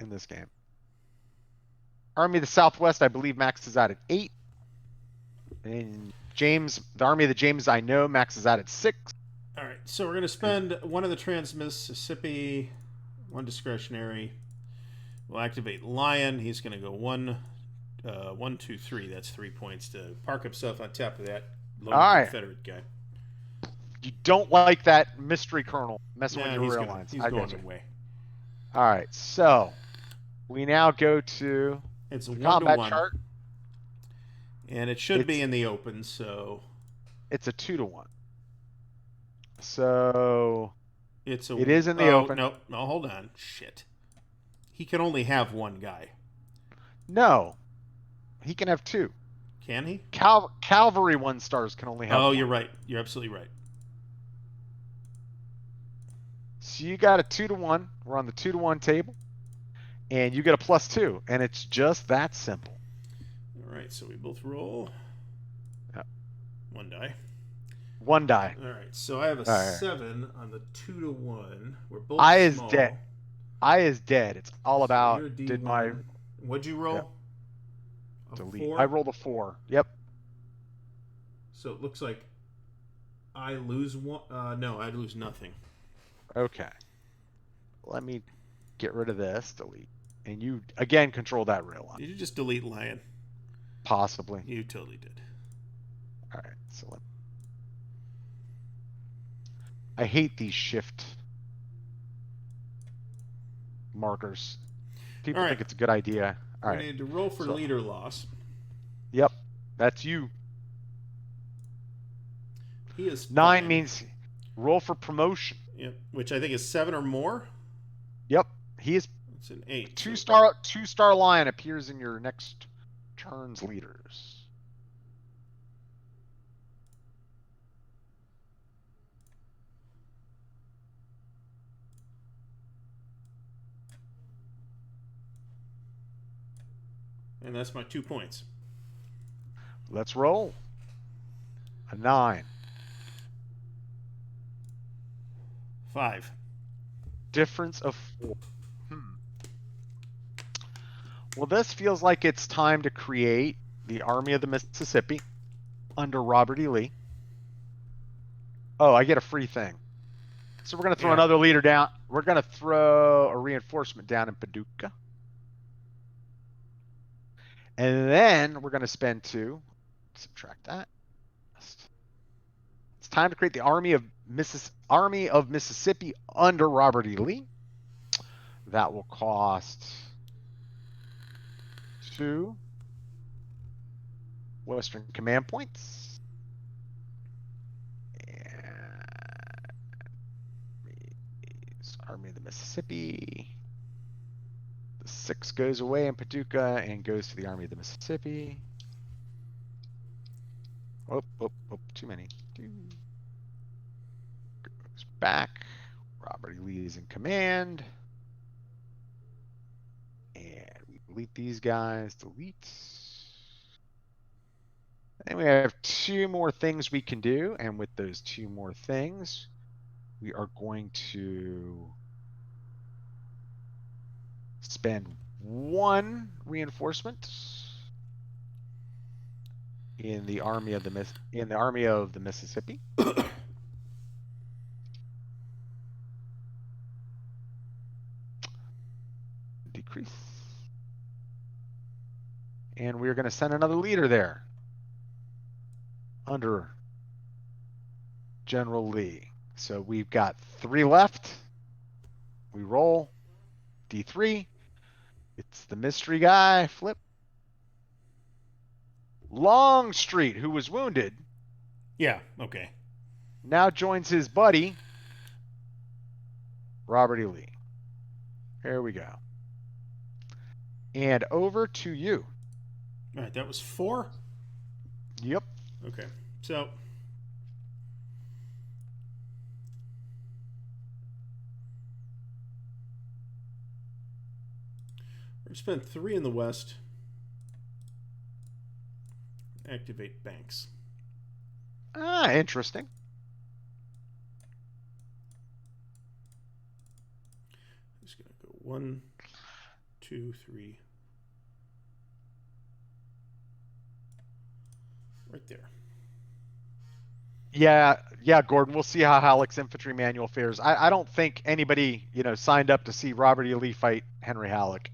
in this game. Army of the Southwest, I believe, maxes out at 8. And James, the Army of the James I know maxes out at 6. All right, so we're going to spend 1 of the Trans-Mississippi, 1 discretionary. We'll activate Lion. He's going to go 1, 2, 3. That's 3 points to park himself on top of that lone Confederate guy. You don't like that mystery colonel messing with your rail lines. He's going away. All right, so we now go to it's a combat 1-to-1 chart, and it should be in the open. So it's a 2-to-1. So it is in the open. No, hold on. Shit. He can only have 1 guy. No, he can have 2. Can he? Cavalry 1-stars can only have. Oh, 1. you're right. You're absolutely right. So you got a 2-to-1. We're on the 2-to-1 table, and you get a +2, and it's just that simple. All right, so we both roll. Yep. 1 die. 1 die. All right, so I have a 7 on the 2-to-1. We're both small. Dead. I is dead. It's all about did my. What'd you roll? Yep. Delete. 4? I rolled a 4. Yep. So it looks like I lose 1. No, I lose nothing. Okay. Let me get rid of this. Delete. And you, again, control that rail line. Did you just delete Lion? Possibly. You totally did. All right. So I hate these shift markers. People think it's a good idea. All right. We need to roll for leader loss. Yep. That's you. He is 9 means roll for promotion. Yep, which I think is 7 or more. Yep, he is. It's an 8. 2-star lion appears in your next turn's leaders. And that's my 2 points. Let's roll. A 9. 5. Difference of 4. Well, this feels like it's time to create the Army of the Mississippi under Robert E. Lee. Oh, I get a free thing. So we're going to throw another leader down. We're going to throw a reinforcement down in Paducah. And then we're going to spend 2. Subtract that. It's time to create the Army of Mississippi under Robert E. Lee. That will cost 2 Western Command points. And Army of the Mississippi. The 6 goes away in Paducah and goes to the Army of the Mississippi. Oh, too many. Goes back. Robert E. Lee is in command. And we delete these guys. Delete. And we have 2 more things we can do. And with those 2 more things, we are going to spend 1 reinforcement in the Army of the Mississippi. Decrease. And we're going to send another leader there under General Lee. So we've got 3 left. We roll D3. It's the mystery guy. Flip. Longstreet, who was wounded. Yeah, okay. Now joins his buddy, Robert E. Lee. Here we go. And over to you. All right, that was 4? Yep. Okay, so... we're going to spend 3 in the west. Activate banks. Ah, interesting. Just going to go 1, 2, 3. Right there. Yeah, Gordon. We'll see how Halleck's infantry manual fares. I don't think anybody, signed up to see Robert E. Lee fight Henry Halleck.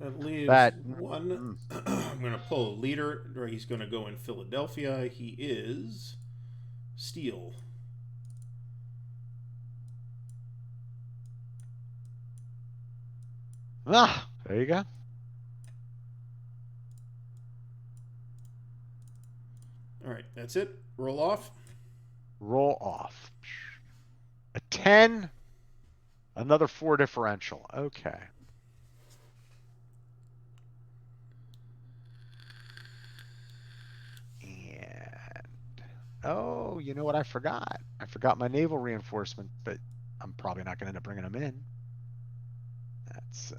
That leaves That 1. I'm going to pull a leader. He's going to go in Philadelphia. He is Steele. There you go. All right, that's it. Roll off. Roll off. A 10. Another 4 differential. Okay. And oh, you know what I forgot? I forgot my naval reinforcement, but I'm probably not going to end up bringing them in. That's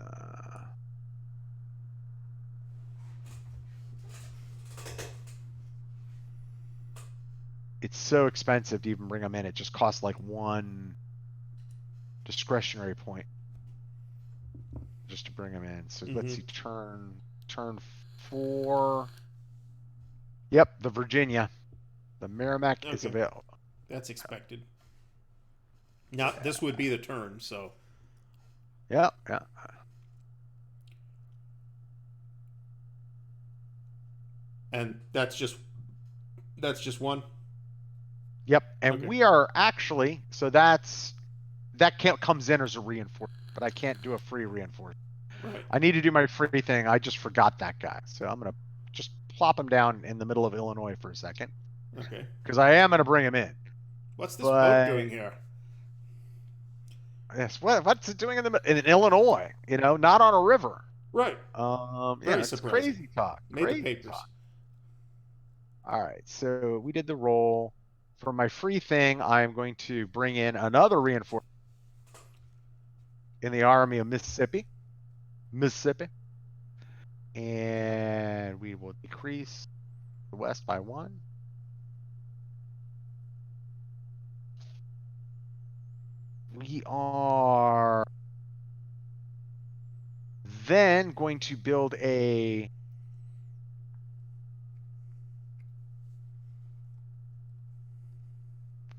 it's so expensive to even bring them in. It just costs like 1 discretionary point just to bring them in. So let's see, turn 4. Yep, the Virginia. The Merrimack is available. That's expected. Now, this would be the turn, so. Yeah. And that's just 1? Yep, and we are actually, so that comes in as a reinforcement, but I can't do a free reinforcement. Right. I need to do my free thing. I just forgot that guy. So I'm going to just plop him down in the middle of Illinois for a second. Okay. Because I am going to bring him in. What's this boat doing here? Yes, what's it doing in Illinois? Not on a river. Right. It's surprising. crazy talk. Made Crazy the papers. Talk. All right, so we did the roll. For my free thing, I am going to bring in another reinforcement in the Army of Mississippi. And we will decrease the west by 1. We are then going to build a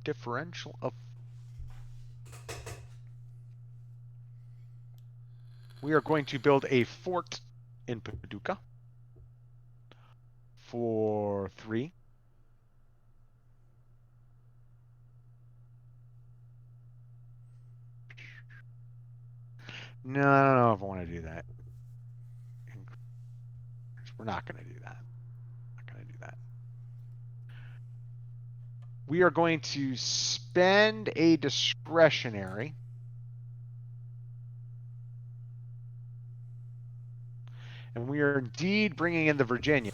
differential of. We are going to build a fort in Paducah. for 3. No, I don't know if I want to do that. We're not going to do that. Not going to do that. We are going to spend a discretionary. And we are indeed bringing in the Virginia.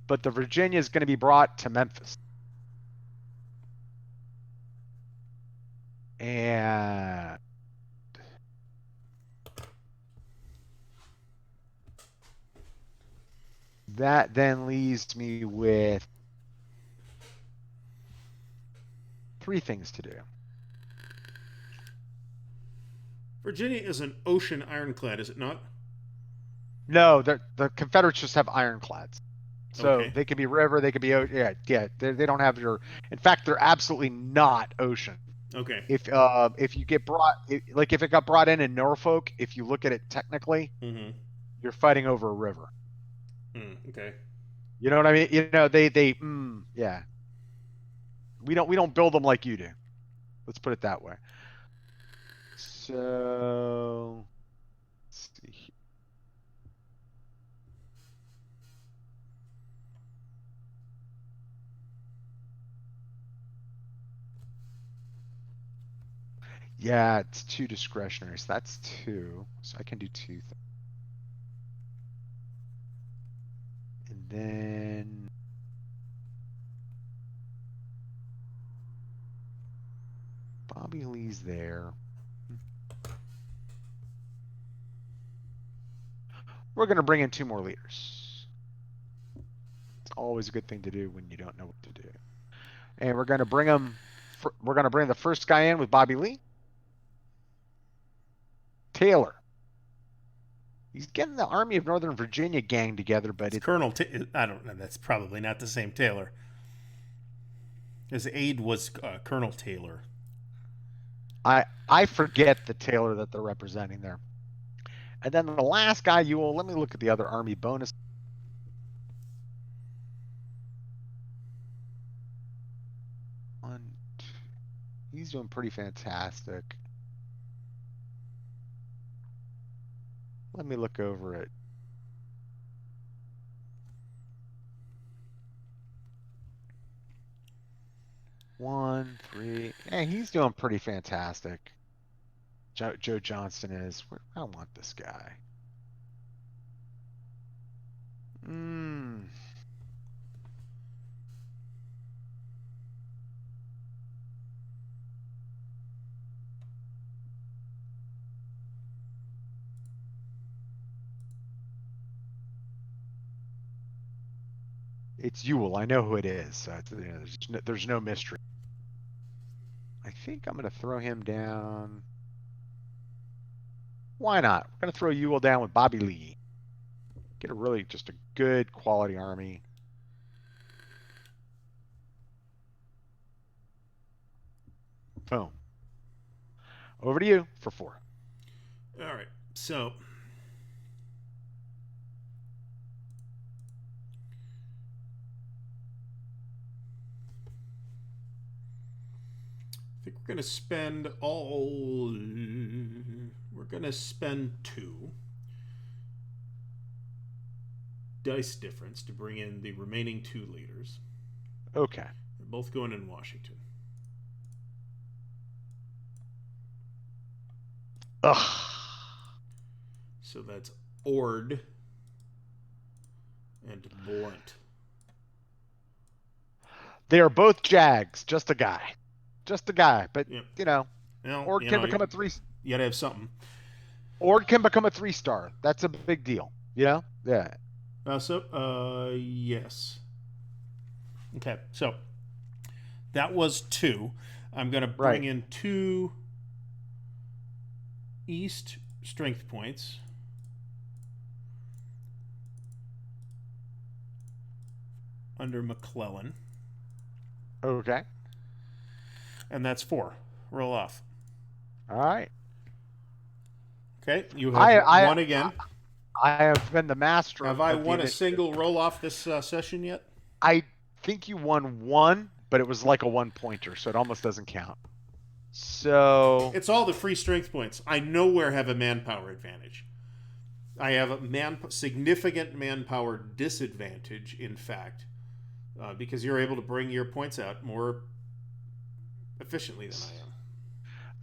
But the Virginia is going to be brought to Memphis. And that then leaves me with 3 things to do. Virginia is an ocean ironclad, is it not? No, the Confederates just have ironclads. So Okay. they could be river, they could be yeah. They don't have your. In fact, they're absolutely not ocean. Okay. If you get brought, like if it got brought in Norfolk, if you look at it technically, Mm-hmm. you're fighting over a river. Okay. You know what I mean? You know yeah. We don't build them like you do. Let's put it that way. So let's see here. Yeah, it's 2 discretionary. So that's 2. So I can do 2 things. And then Bobby Lee's there. We're going to bring in 2 more leaders. It's always a good thing to do when you don't know what to do. And we're going to bring them. We're going to bring the first guy in with Bobby Lee. Taylor. He's getting the Army of Northern Virginia gang together, but it's Colonel. I don't know. That's probably not the same Taylor. His aide was Colonel Taylor. I forget the Taylor that they're representing there. And then the last guy, let me look at the other Army bonus. He's doing pretty fantastic. Let me look over it. One, 3. Yeah, he's doing pretty fantastic. Joe Johnston is. I don't want this guy. It's Ewell. I know who it is. So there's no mystery. I think I'm going to throw him down. Why not? We're going to throw Ewell down with Bobby Lee. Get just a good quality army. Boom. Over to you for 4. All right. So I think we're going to spend We're going to spend 2 dice difference to bring in the remaining 2 leaders. Okay. They're both going in Washington. Ugh. So that's Ord and Blunt. They are both Jags. Just a guy. But, Yep. Ord can become a 3. You got to have something. Ord can become a 3-star. That's a big deal. Yeah. Yes. Okay, so that was 2. I'm going to bring in 2 East strength points. Under McClellan. Okay. And that's 4. Roll off. All right. Okay, you have 1 again. I have been the master Have I of the won a initiative. single roll off this session yet? I think you won one, but it was like a 1-pointer, so it almost doesn't count. So It's all the free strength points. I nowhere have a manpower advantage. I have a significant manpower disadvantage, in fact, because you're able to bring your points out more efficiently than I am.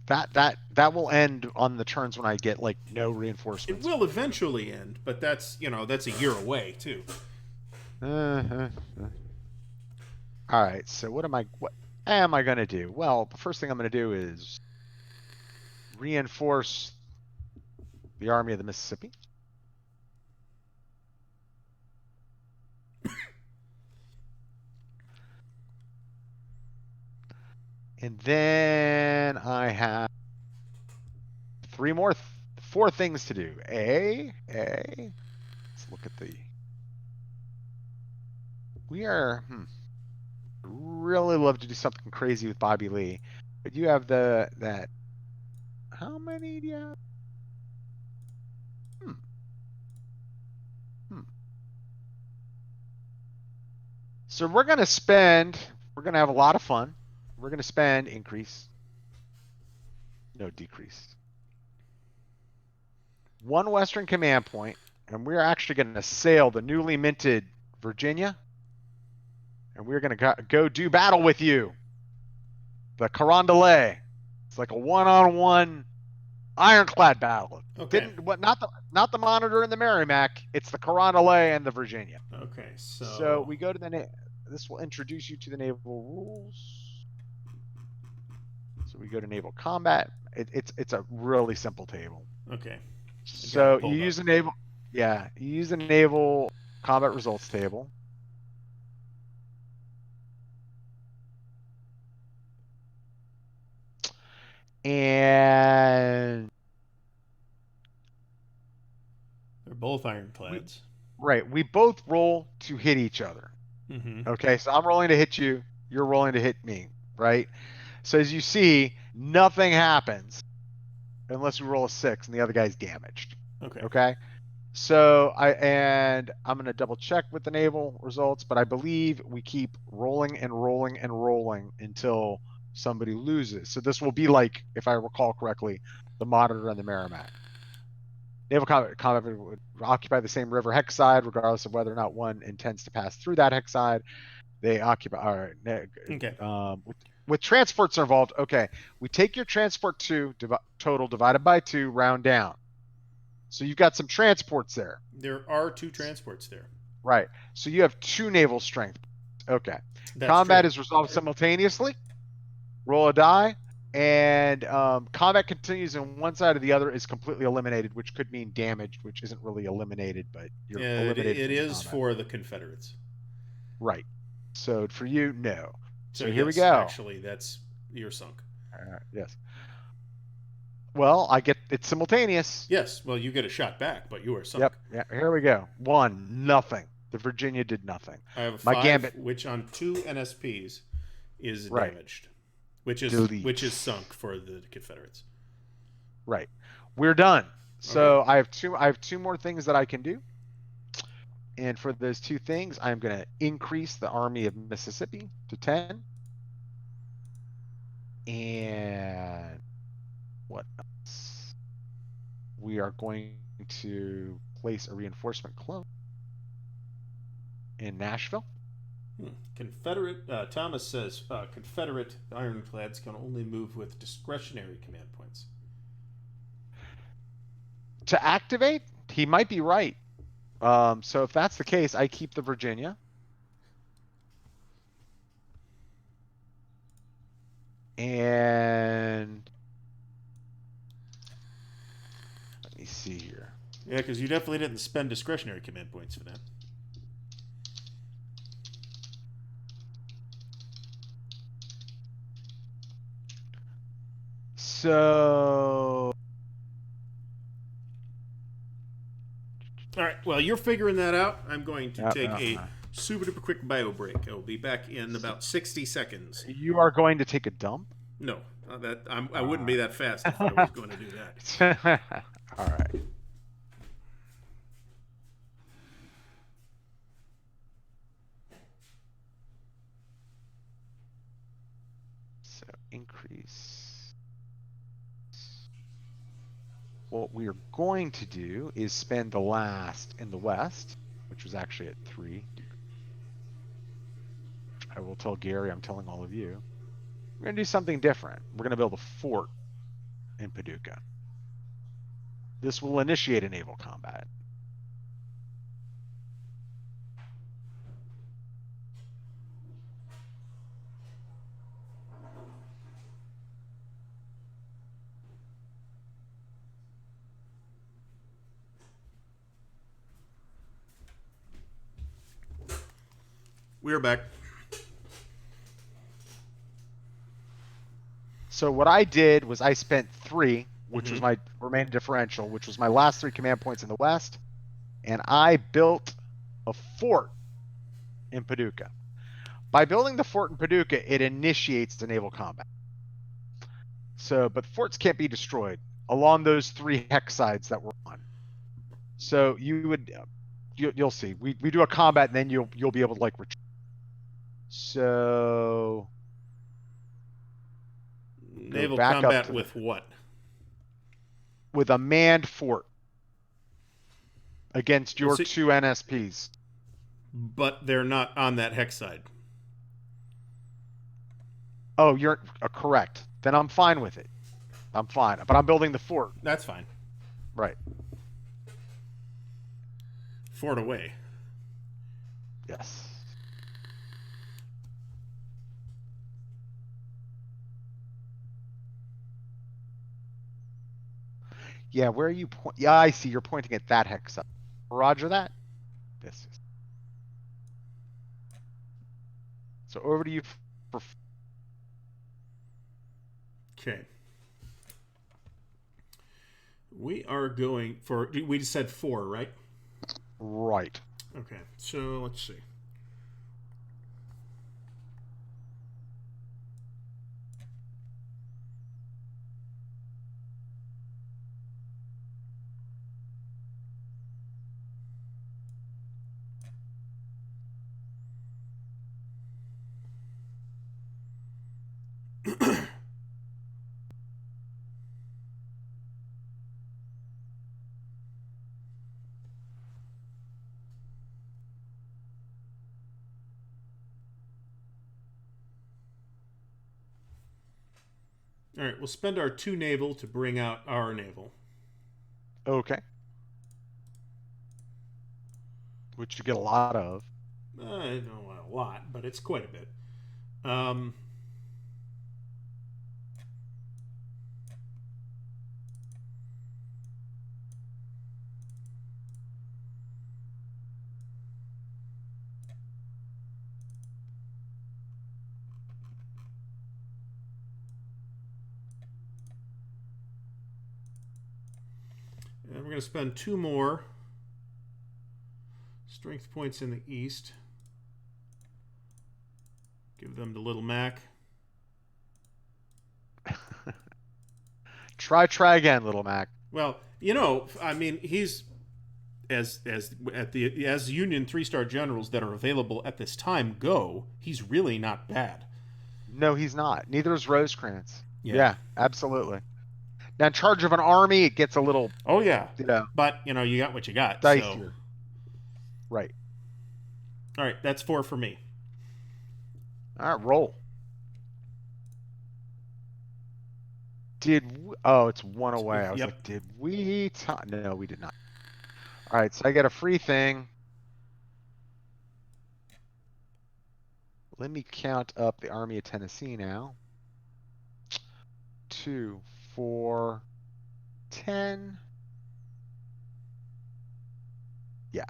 that will end on the turns when I get like no It reinforcements. will eventually end, but that's a year away too. Uh-huh. All right. So what am I going to do? Well, the first thing I'm going to do is reinforce the Army of the Mississippi. And then I have four things to do. Let's look at we are, really love to do something crazy with Bobby Lee, but you have how many do you have? So we're going to have a lot of fun. We're going to spend increase, no decrease. One Western command point, and we're actually going to sail the newly minted Virginia, and we're going to go do battle with you. The Carondelet. It's like a one-on-one ironclad battle. Okay. Not the Monitor and the Merrimack. It's the Carondelet and the Virginia. Okay. So we go to this will introduce you to the naval rules. So we go to naval combat. It's a really simple table. Okay. So you use the naval, you use the naval combat results table. And they're both ironclads. Right. We both roll to hit each other. Mm-hmm. Okay. So I'm rolling to hit you. You're rolling to hit me. Right. So as you see, nothing happens unless we roll a 6 and the other guy's damaged. Okay. Okay. So I'm going to double check with the naval results, but I believe we keep rolling and rolling and rolling until somebody loses. So this will be like, if I recall correctly, the Monitor and the Merrimack. Naval combat would occupy the same river hex side, regardless of whether or not one intends to pass through that hex side. They occupy. All right. Okay. With transports are involved. Okay. We take your transport total divided by 2, round down. So you've got some transports there. There are 2 transports there. Right. So you have 2 naval strength. Okay. That's combat true. is resolved simultaneously. Roll a die. And combat continues on one side or the other is completely eliminated, which could mean damaged, which isn't really eliminated, but you're eliminated. It is for the Confederates. Right. So for you, no. So here yes, we go. Actually, you're sunk. Yes. Well, I get it's simultaneous. Yes. Well, you get a shot back, but you are sunk. Yep. Yeah. Here we go. 1, nothing. The Virginia did nothing. I have a 5, gambit, which on 2 NSPs is damaged. Which is sunk for the Confederates. Right. We're done. So okay. I have 2 more things that I can do. And for those 2 things, I'm going to increase the Army of Mississippi to 10. And what else? We are going to place a reinforcement clone in Nashville. Confederate Thomas says Confederate ironclads can only move with discretionary command points. To activate, he might be right. So if that's the case, I keep the Virginia. And let me see here. Yeah, because you definitely didn't spend discretionary command points for that. So, all right. Well, you're figuring that out. I'm going to take a super duper quick bio break. I will be back in about 60 seconds. You are going to take a dump? No, I wouldn't be that fast if I was going to do that. All right. increase. What we are going to do is spend the last in the west, which was actually at 3. I will tell Gary, I'm telling all of you. We're going to do something different. We're going to build a fort in Paducah. This will initiate a naval combat. We're back. So what I did was I spent 3, which was my remaining differential, which was my last 3 command points in the west, and I built a fort in Paducah. By building the fort in Paducah, it initiates the naval combat. So, but forts can't be destroyed along those 3 hex sides that we're on. So you'll see. We do a combat, and then you'll be able to like retreat. So Naval back up combat to with what? with a manned fort against your See- 2 NSPs. But they're not on that hex side. Oh, you're correct. Then I'm fine with it. I'm fine. But I'm building the fort. That's fine. Right. Fort away. Yes. Yeah, where are you point? Yeah, I see. You're pointing at that hex up. Roger that. This is. So over to you for. Okay. We are going for. We just said 4, right? Right. Okay. So let's see. All right, we'll spend our 2 naval to bring out our naval. Okay. Which you get a lot of. I don't want a lot, but it's quite a bit. Um, and we're going to spend 2 more strength points in the east. Give them to Little Mac. Try again, Little Mac. Well, I mean, he's as Union 3-star generals that are available at this time go. He's really not bad. No, he's not. Neither is Rosecrans. Yeah. Yeah, absolutely. Now, in charge of an army, it gets a little. Oh yeah. You but you got what you got. dicier. So. Right. All right, that's 4 for me. All right, roll. Oh, it's 1 away. I was like, did we? No, we did not. All right, so I get a free thing. Let me count up the Army of Tennessee now. 2, 4, 10. Yeah.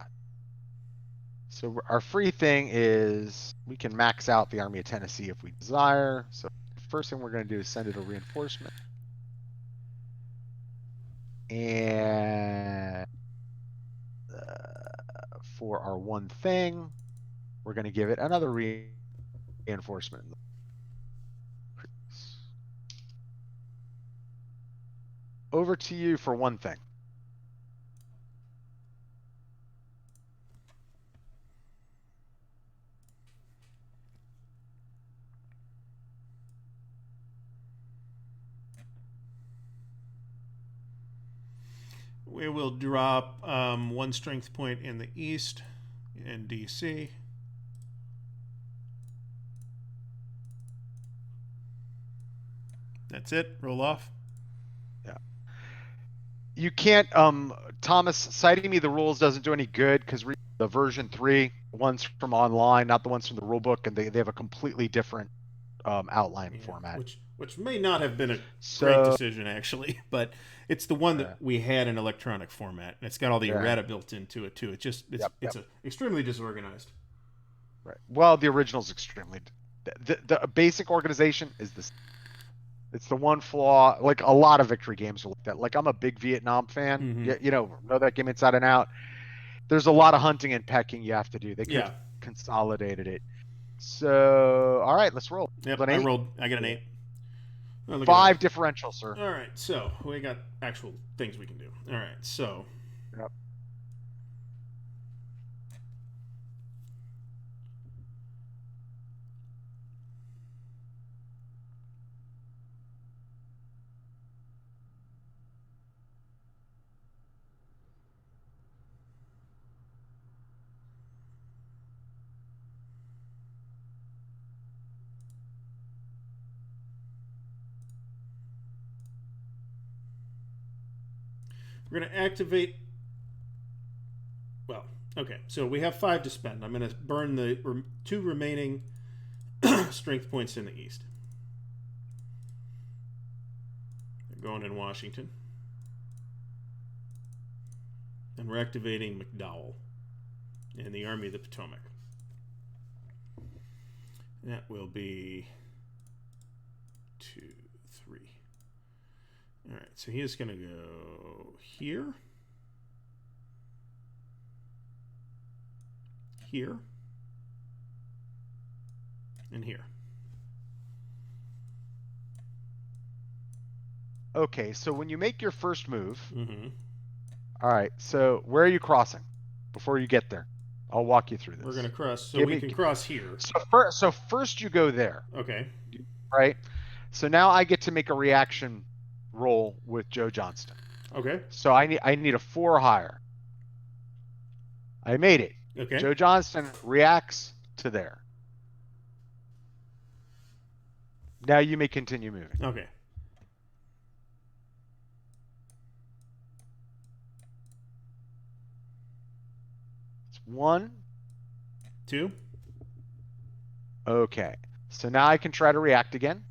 So our free thing is we can max out the Army of Tennessee if we desire. So the first thing we're going to do is send it a reinforcement. And for our one thing, we're going to give it another reinforcement. Over to you for one thing. will drop 1 strength point in the east in DC. That's it. Roll off. Yeah. You can't. Thomas, citing me the rules doesn't do any good because the version 3 ones from online, not the ones from the rule book, and they have a completely different outline format. Which may not have been a great So decision actually, but it's the one that we had in electronic format, and it's got all the errata built into it too. It's extremely disorganized. Right. Well, the original's extremely. The basic organization is this. It's the one flaw. Like a lot of victory games are like that. Like I'm a big Vietnam fan. Mm-hmm. You know that game inside and out. There's a lot of hunting and pecking you have to do. They could have consolidated it. So, all right, let's roll. Yep, I rolled. I got an 8. Oh, 5 differential, sir. All right, so we got actual things we can do. All right, so. Yep. We're going to activate. Well, okay, so we have 5 to spend. I'm going to burn the 2 remaining strength points in the east. They're going in Washington. And we're activating McDowell in the Army of the Potomac. That will be 2, 3. All right, so he is going to go here, here, and here. Okay, so when you make your first move, Mm-hmm. all right, so where are you crossing before you get there? I'll walk you through this. We're going to cross, so we can cross here. So first you go there. Okay. Right? So now I get to make a reaction roll with Joe Johnston. Okay. So I need a 4 higher. I made it. Okay. Joe Johnston reacts to there. Now you may continue moving. Okay. It's 1, 2. Okay. So now I can try to react again.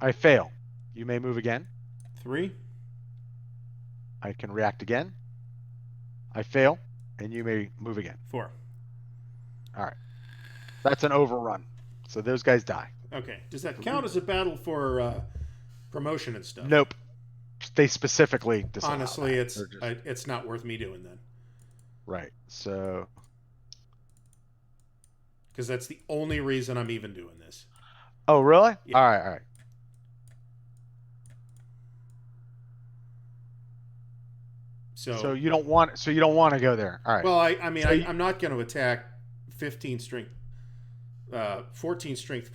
I fail. You may move again. 3. I can react again. I fail, and you may move again. 4. All right. That's an overrun. So those guys die. Okay. Does that count as a battle for promotion and stuff? Nope. They specifically disallow Honestly, that. it's not worth me doing then. Right. So. Because that's the only reason I'm even doing this. Oh, really? Yeah. All right. So you don't want to go there. All right. Well, I'm not going to attack 14 strength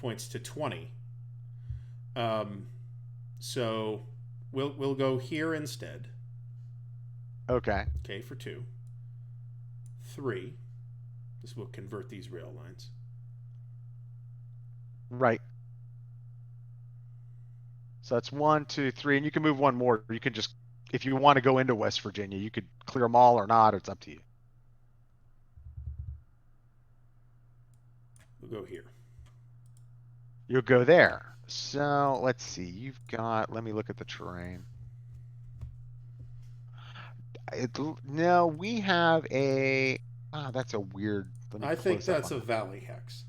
points to 20. So we'll go here instead. Okay. Okay, for 2. 3. This will convert these rail lines. Right. So that's 1, 2, 3, and you can move one more. You can just, if you want to go into West Virginia, you could clear them all or not. It's up to you. We'll go here. You'll go there. So let's see. You've got. Let me look at the terrain. No, we have a. That's a weird. I think that's a valley hex.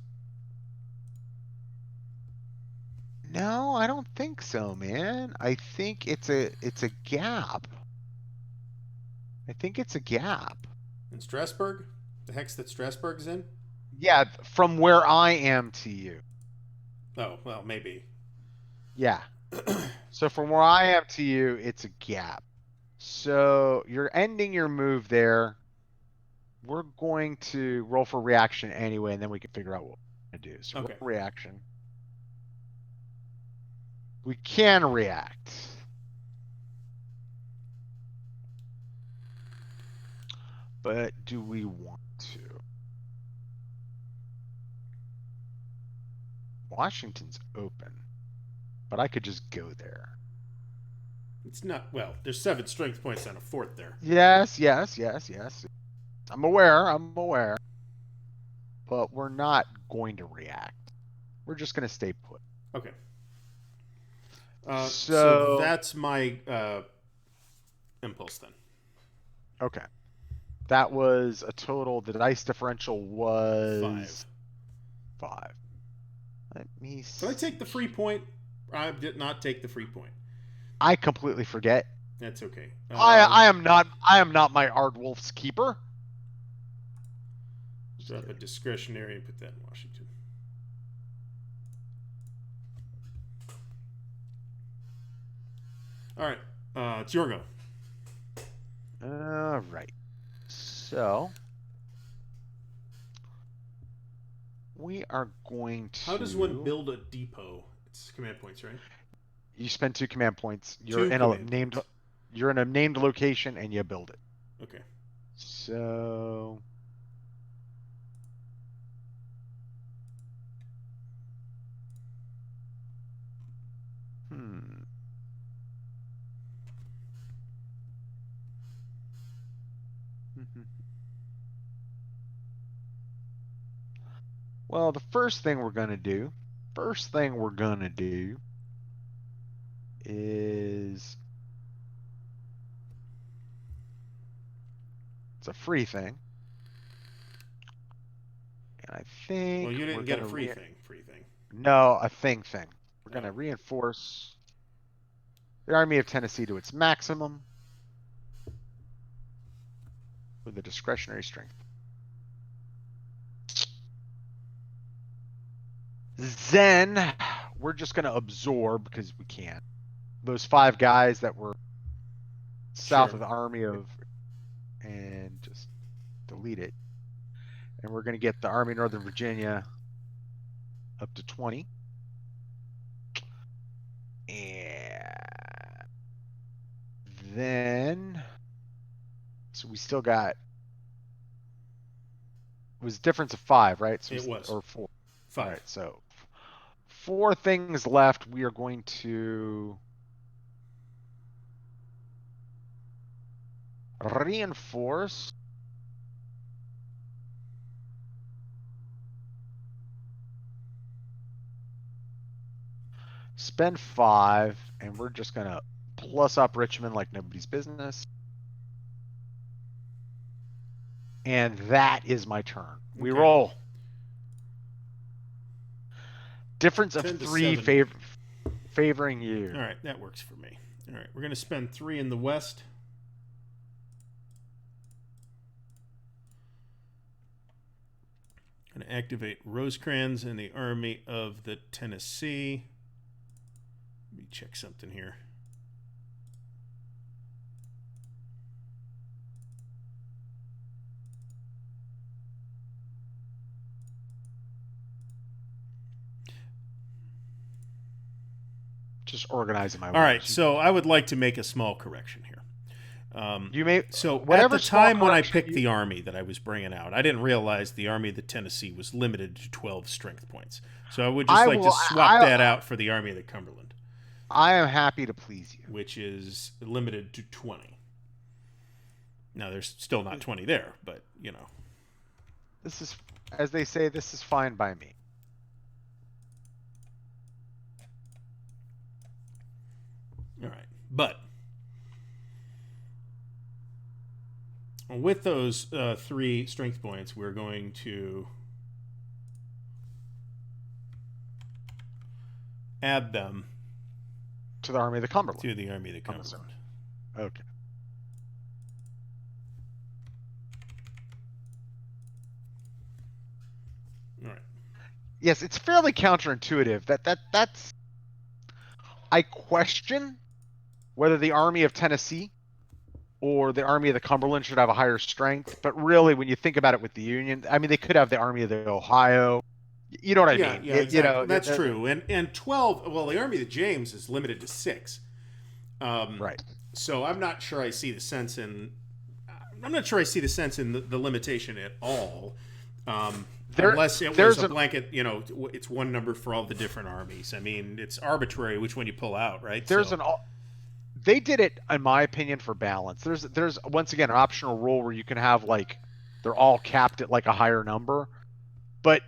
No, I don't think so, man. I think it's a gap. I think it's a gap. In Strasbourg? The hex that Strasbourg's in? Yeah, from where I am to you. Oh, well, maybe. Yeah. So from where I am to you, it's a gap. So you're ending your move there. We're going to roll for reaction anyway, and then we can figure out what we're going to do. So Okay. Reaction. We can react. But do we want to? Washington's open, but I could just go there. It's not, well, there's 7 strength points on a fort there. Yes. I'm aware. But we're not going to react. We're just going to stay put. Okay. So that's my impulse then. Okay. That was a total. The dice differential was 5. Let me see. Did I take the free point? I did not take the free point. I completely forget. That's okay. I am not my Ardwulf's keeper. Drop a discretionary and put that in Washington. All right. It's your go. All right. So we are going to. How does one build a depot? It's command points, right? You spend 2 command points. You're in a named location and you build it. Okay. So well, the first thing we're gonna do is it's a free thing. And I think well, you didn't get a free thing. No, a thing. We're gonna reinforce the Army of Tennessee to its maximum with a discretionary strength. Then we're just gonna absorb, because we can, those 5 guys that were south of the Army of, and just delete it. And we're gonna get the Army of Northern Virginia up to 20. And then, so we still got, it was a difference of 5, right? So it was. Or 4. 5. All right, so 4 things left. We are going to reinforce spend 5, and we're just gonna plus up Richmond like nobody's business. And that is my turn. We roll. Difference of 3 favoring you. All right, that works for me. All right, we're going to spend 3 in the west. Going to activate Rosecrans and the Army of the Tennessee. Let me check something here. Just organizing my. All right, so I would like to make a small correction here. You may so whatever at the time when I picked the army that I was bringing out, I didn't realize the Army of the Tennessee was limited to 12 strength points. So I would just like to swap that out for the Army of the Cumberland. I am happy to please you. Which is limited to 20. Now there's still not 20 there, but you know. This is, as they say, this is fine by me. All right, but with those 3 strength points, we're going to add them to the Army of the Cumberland. To the Army of the Cumberland. Okay. All right. Yes, it's fairly counterintuitive. That's. I question whether the Army of Tennessee or the Army of the Cumberland should have a higher strength. But really, when you think about it with the Union, I mean, they could have the Army of the Ohio. You know what I mean? Yeah, exactly. You know, that's true. And 12, well, the Army of the James is limited to 6. Right. So I'm not sure I see the sense in I'm not sure I see the sense in the limitation at all. There, Unless it was there's a an blanket, it's one number for all the different armies. I mean, it's arbitrary which one you pull out, right? there's So, an they did it in my opinion for balance. There's once again an optional rule where you can have like they're all capped at like a higher number, but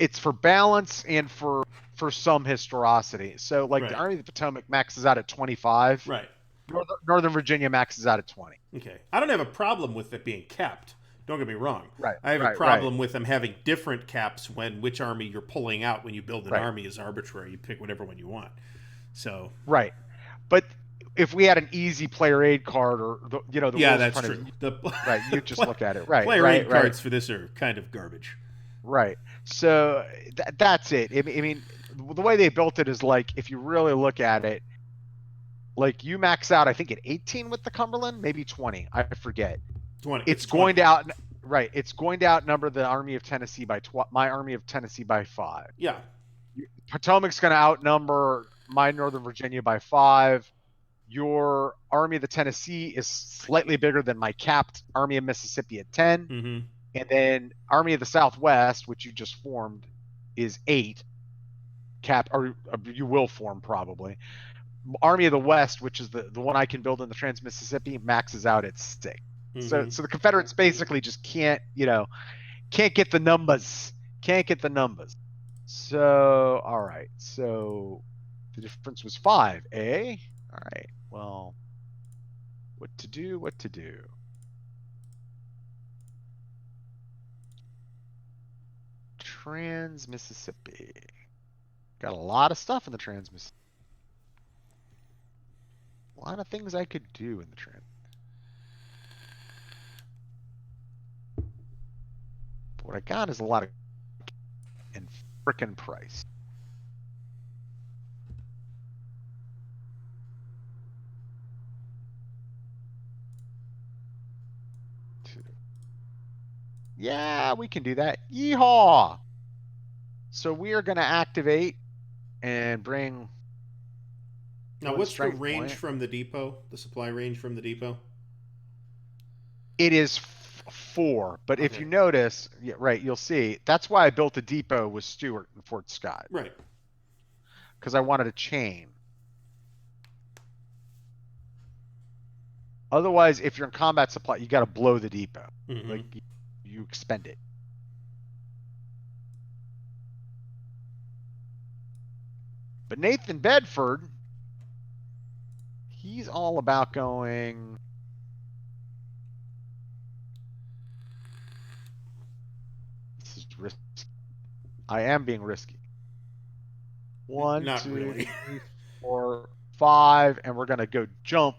it's for balance and for some historicity. So like the right, Army of the Potomac maxes out at 25. right. Northern Virginia maxes out at 20. Okay. I don't have a problem with it being capped. Don't get me wrong. Right, I have a right. problem with them having different caps when which army you're pulling out when you build an Right, army is arbitrary. You pick whatever one you want. So, right. But if we had an easy player aid card or the yeah, rules in that's front of true. you, The right, you just look at it. Right, player right, aid right, cards for this are kind of garbage. right. So that's it. I mean, the way they built it is like if you really look at it, like you max out, I think at 18 with the Cumberland, maybe 20. I forget. 20. It's It's 20. going to out right. It's going to outnumber the Army of Tennessee by my Army of Tennessee by 5. Yeah. Potomac's going to outnumber my Northern Virginia by 5. Your Army of the Tennessee is slightly bigger than my capped Army of Mississippi at 10. Mm-hmm. And then Army of the Southwest, which you just formed, is 8. Cap, or you will form probably. Army of the West, which is the one I can build in the Trans Mississippi, maxes out at 6. So Mm-hmm. the Confederates basically just can't get the numbers. Can't get the numbers. So all right. So the difference was 5, eh? All right. Well, what to do? What to do? Trans Mississippi. Got a lot of stuff in the Trans Mississippi. A lot of things I could do in the Trans. But what I got is a lot of and frickin' price. Yeah, we can do that. Yeehaw! So we are going to activate and bring Now, one what's the strength range point. from the depot? The supply range from the depot? It is 4, but if Okay. you notice, yeah, right, you'll see. That's why I built a depot with Stewart and Fort Scott Right. because I wanted a chain. Otherwise, if you're in combat supply, you got to blow the depot. Mm-hmm. Like you expend it. But Nathan Bedford, he's all about going. This is risky. I am being risky. 1, Not 2, really. 3, 4, 5, and we're gonna go jump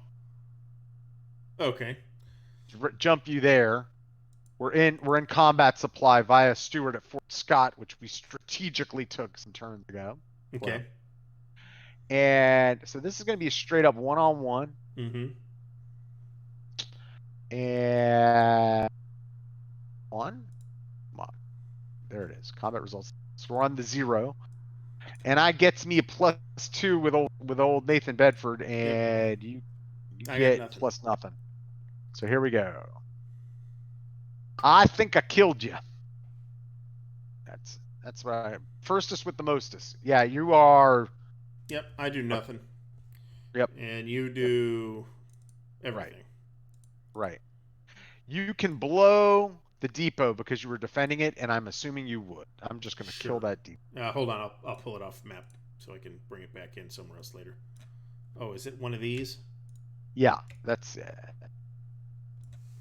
Okay. you there. We're in combat supply via Stewart at Fort Scott, which we strategically took some turns ago. Okay. And so this is going to be a straight up one-on-one. Mm-hmm. And one. Come on. There it is. Combat results. So we're on the 0. And I gets me a +2 with old Nathan Bedford, and you I got get nothing. plus nothing. So here we go. I think I killed you. That's right. Firstest with the mostest. Yeah, you are. Yep, I do nothing. Yep. And you do everything. Right. You can blow the depot because you were defending it, and I'm assuming you would. I'm just going to kill that depot. Hold on, I'll pull it off the map so I can bring it back in somewhere else later. Oh, is it one of these? Yeah, that's it.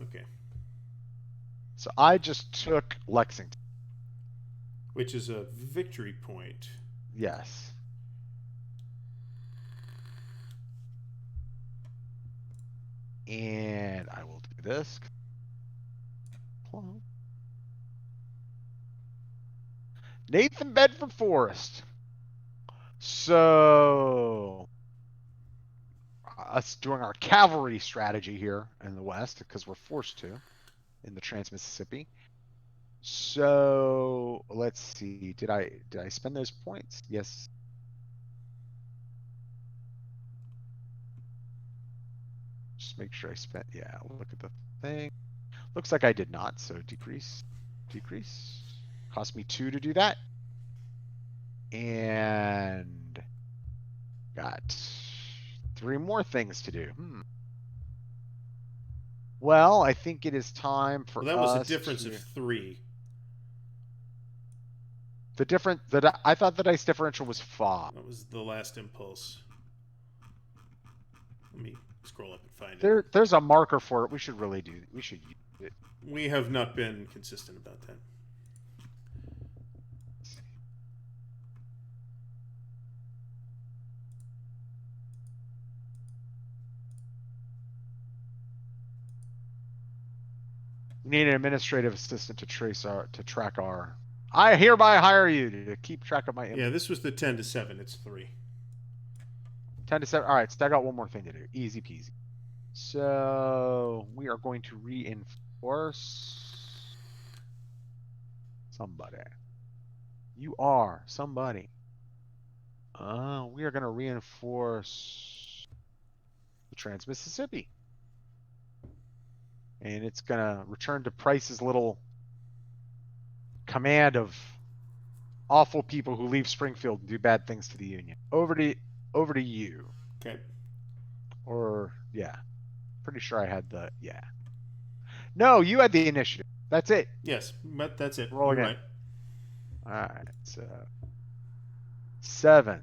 Okay. So I just took Lexington. Which is a victory point. Yes. And I will do this. Nathan Bedford Forest. So us doing our cavalry strategy here in the West because we're forced to in the Trans Mississippi. So let's see. Did I spend those points? Yes. Just make sure I spent. Yeah, look at the thing. Looks like I did not, so decrease, decrease. Cost me 2 to do that. And got 3 more things to do. Well, I think it is time for Well, that was a us difference to... of 3. I thought the dice differential was 5. That was the last impulse. Let me scroll up and find it. There's a marker for it. We should use it. We have not been consistent about that. We need an administrative assistant to track our... I hereby hire you to keep track of my input. Yeah, this was the 10 to 7. It's 3. 10 to 7. All right, so I got one more thing to do. Easy peasy. So we are going to reinforce somebody. You are somebody. We are going to reinforce the Trans-Mississippi. And it's going to return to Price's little command of awful people who leave Springfield and do bad things to the Union. Over to you. Okay. Or, yeah. Pretty sure I had the... Yeah. No, you had the initiative. That's it. Yes, but that's it. Roll You're again. right. Alright, so... 7.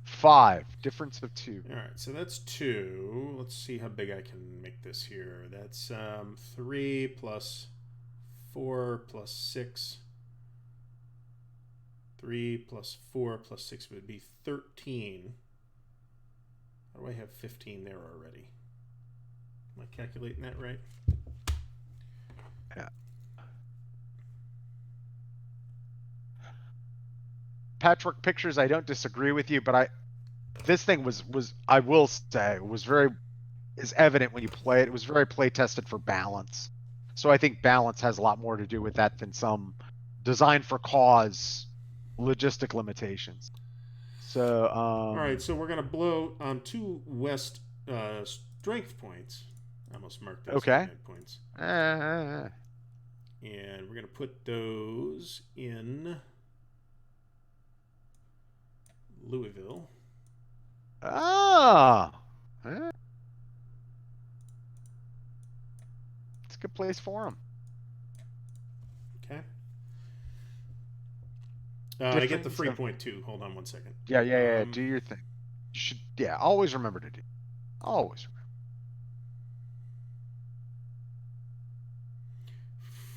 5. Difference of 2. All right, so that's 2. Let's see how big I can make this here. That's 3 plus 4 plus 6. 3 plus 4 plus 6 would be 13. How do I have 15 there already? Am I calculating that right? Yeah. Patchwork Pictures, I don't disagree with you, but this thing was I will say was is evident when you play it. It was very play tested for balance. So I think balance has a lot more to do with that than some design for cause logistic limitations. So all right, so we're gonna blow 2 west strength points. I almost marked those okay. points. And we're gonna put those in Louisville. It's a good place for them. Okay. I get the free point too. Hold on one second. Yeah. Do your thing. You should. Yeah. Always remember to do. Always remember.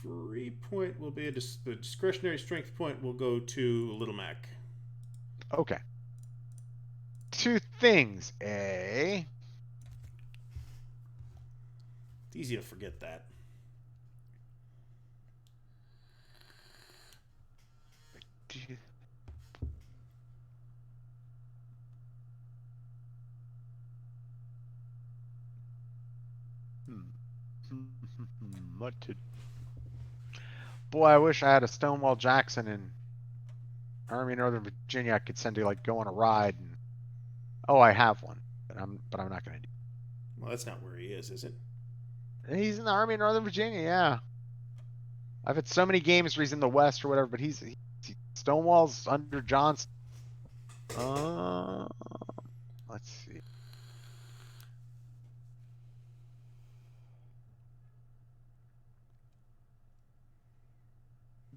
Free point will be the discretionary strength point will go to Little Mac. Okay. 2 things. A. It's easy to forget that. What to... Boy, I wish I had a Stonewall Jackson in Army of Northern Virginia I could send to like go on a ride. And... Oh, I have one, but I'm not going to do. Well, that's not where he is it? He's in the Army of Northern Virginia, yeah. I've had so many games where he's in the West or whatever, but he's Stonewall's under Johnson. Let's see.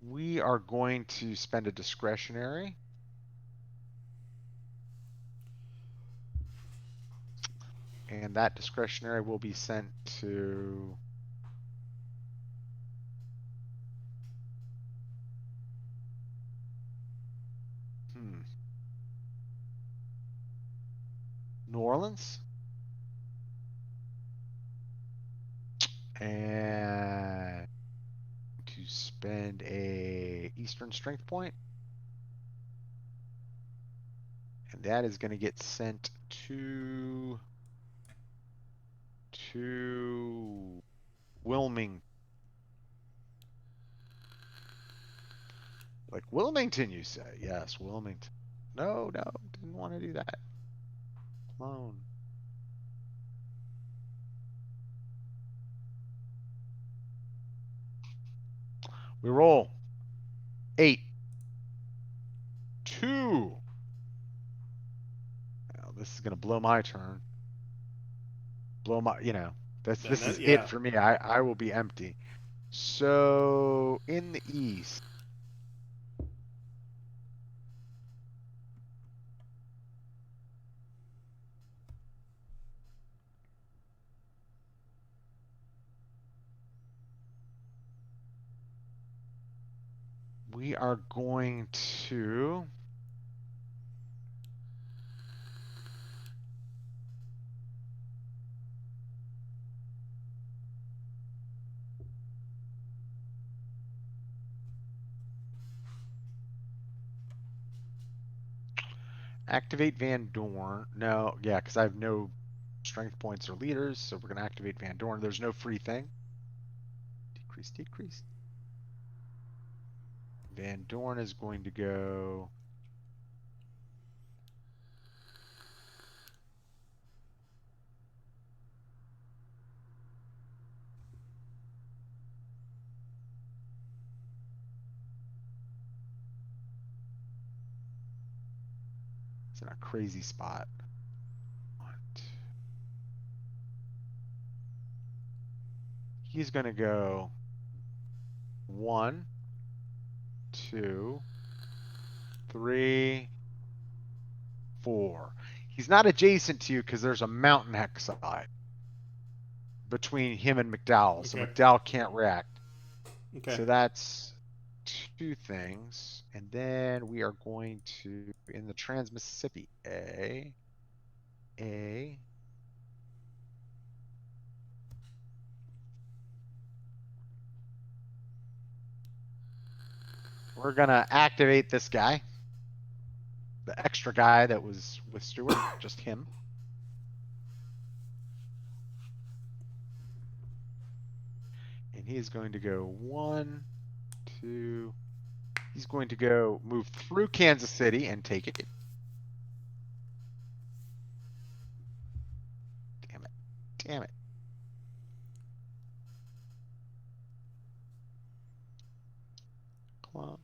We are going to spend a discretionary. And that discretionary will be sent to... New Orleans. And to spend a Eastern Strength point. And that is going to get sent to Wilmington. Like Wilmington, you say? Yes, Wilmington. No, didn't want to do that. Clone. We roll 8, 2. Well, this is gonna blow my turn. Blow my, Then this that, is it yeah. for me. I will be empty. So in the east, we are going to activate Van Dorn. No, yeah, because I have no strength points or leaders, so we're gonna activate Van Dorn. There's no free thing. Decrease, decrease. Van Dorn is going to go. It's in a crazy spot. He's gonna go 1, 2, 3, 4. He's not adjacent to you because there's a mountain hexside between him and McDowell, so Okay. McDowell can't react. Okay. So that's 2 things, and then we are going to in the Trans-Mississippi A. We're gonna activate this guy, the extra guy that was with Stewart, just him. And he's going to go 1, 2. He's going to go move through Kansas City and take it. Damn it. Damn it. Clump.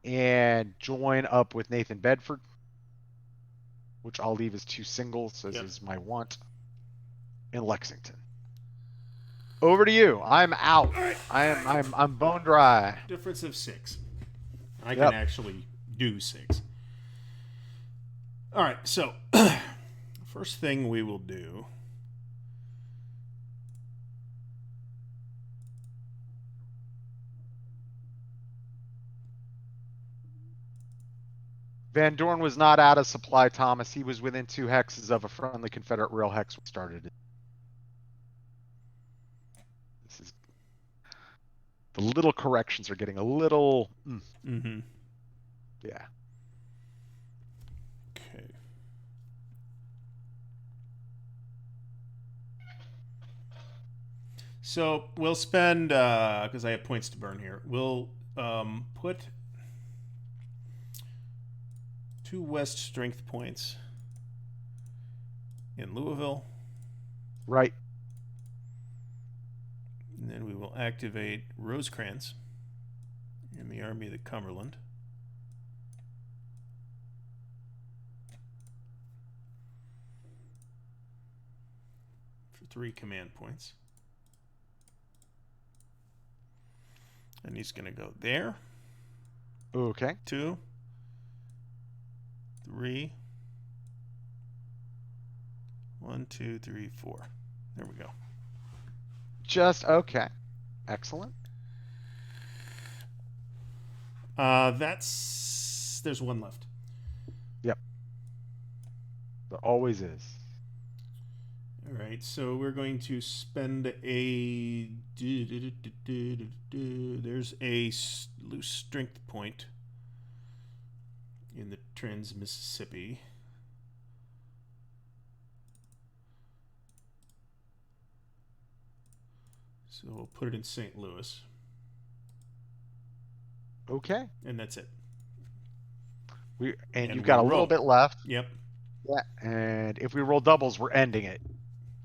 And join up with Nathan Bedford, which I'll leave as 2 singles, as Yep. is my want, in Lexington. Over to you. I'm out. All right. I'm bone dry. Difference of 6. I can Yep. actually do 6. All right. So, first thing we will do. Van Dorn was not out of supply, Thomas. He was within 2 hexes of a friendly Confederate rail hex we started. This is the little corrections are getting a little. Mm-hmm. Yeah. Okay. So we'll spend because I have points to burn here. We'll put 2 West strength points in Louisville. Right. And then we will activate Rosecrans in the Army of the Cumberland. For 3 command points. And he's going to go there. Okay. 2, 3. 1, 2, 3, 4. There we go. Just okay. Excellent. There's 1 left. Yep. There always is. All right, so we're going to spend a. There's a loose strength point in the Trans-Mississippi. So we'll put it in St. Louis. Okay. And that's it. And you've got a little bit left. Yep. Yeah. And if we roll doubles, we're ending it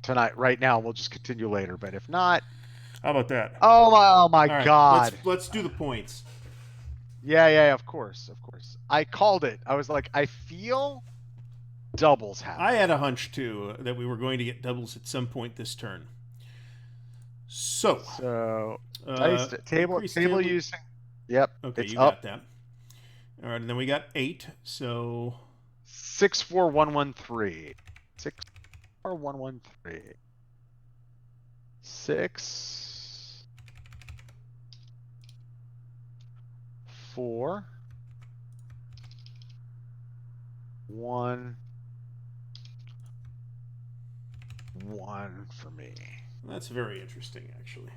tonight. Right now, we'll just continue later. But if not, How about that? Oh my All right, God. let's do the points. Yeah, of course. I called it. I was like, I feel doubles I happening. had a hunch too that we were going to get doubles at some point this turn. So, So dice increase table table. using. Yep, Okay, it's you up. got that. All right, and then we got 8. So 64113. 64113. 6 4 1 1 for me. that's very interesting, actually.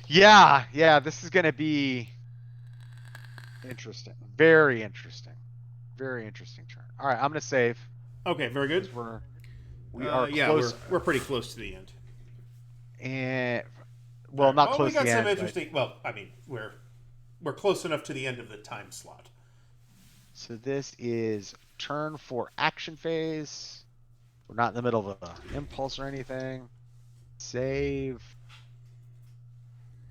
Yeah, this is gonna be interesting. Very interesting. Very interesting turn. All right, I'm gonna save Okay, very good. because we are Yeah, close we're pretty close to the end. and All well, right. not Well, we close to got the some end, but interesting. Well, I mean, we're close enough to the end of the time slot. so this is turn 4 action phase. We're not in the middle of an impulse or anything. Save.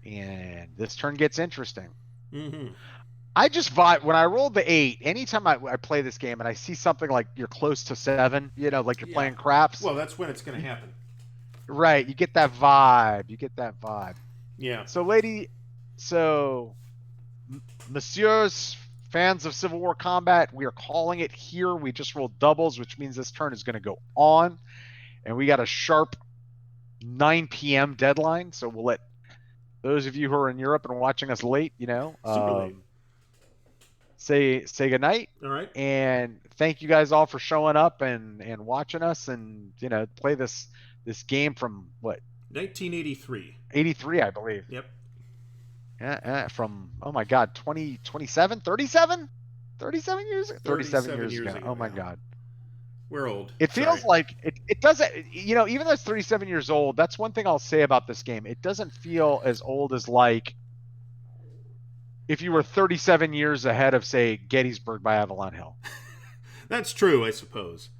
And this turn gets interesting. Mm-hmm. I just vibe when I rolled the 8. Anytime I play this game and I see something like you're close to 7, like you're Yeah. playing craps, Well, that's when it's going to happen. right? You get that vibe. You get that vibe. Yeah. So, messieurs, fans of Civil War combat, we are calling it here. We just rolled doubles, which means this turn is going to go on, and we got a sharp 9 p.m. deadline. So we'll let those of you who are in Europe and watching us late, Super late. say goodnight. All right. And thank you guys all for showing up and watching us and play this game from what 1983. 83, I believe. Yep. From oh my God, 27, 37 years 37 37 years years ago. ago. Oh my Yeah. God. We're old. It Sorry. feels like it doesn't, even though it's 37 years old, that's one thing I'll say about this game. It doesn't feel as old as like if you were 37 years ahead of, say, Gettysburg by Avalon Hill. That's true, I suppose.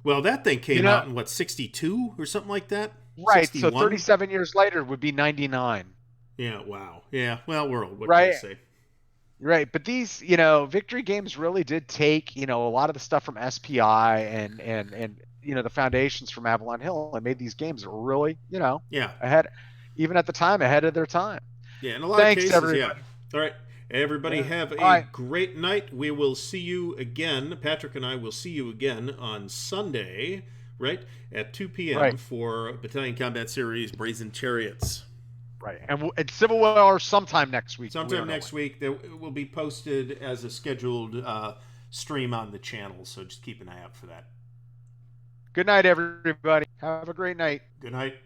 Well, that thing You came know, out in what, 62 or something like that? right. So 61? 37 years later would be 99. Yeah, wow. Yeah, well, we're old. What can you Right. say? Right. But these, victory games really did take, a lot of the stuff from SPI and the foundations from Avalon Hill and made these games really, Yeah. ahead, even at the time, ahead of their time. Yeah, in a lot of Thanks, cases, yeah. everybody. All right. Everybody Yeah. have All a right. great night. We will see you again. Patrick and I will see you again on Sunday, right, at 2 p.m. Right. for Battalion Combat Series Brazen Chariots. Right. And Civil War sometime next week. Sometime next week, it will be posted as a scheduled stream on the channel, so just keep an eye out for that. Good night, everybody. Have a great night. Good night.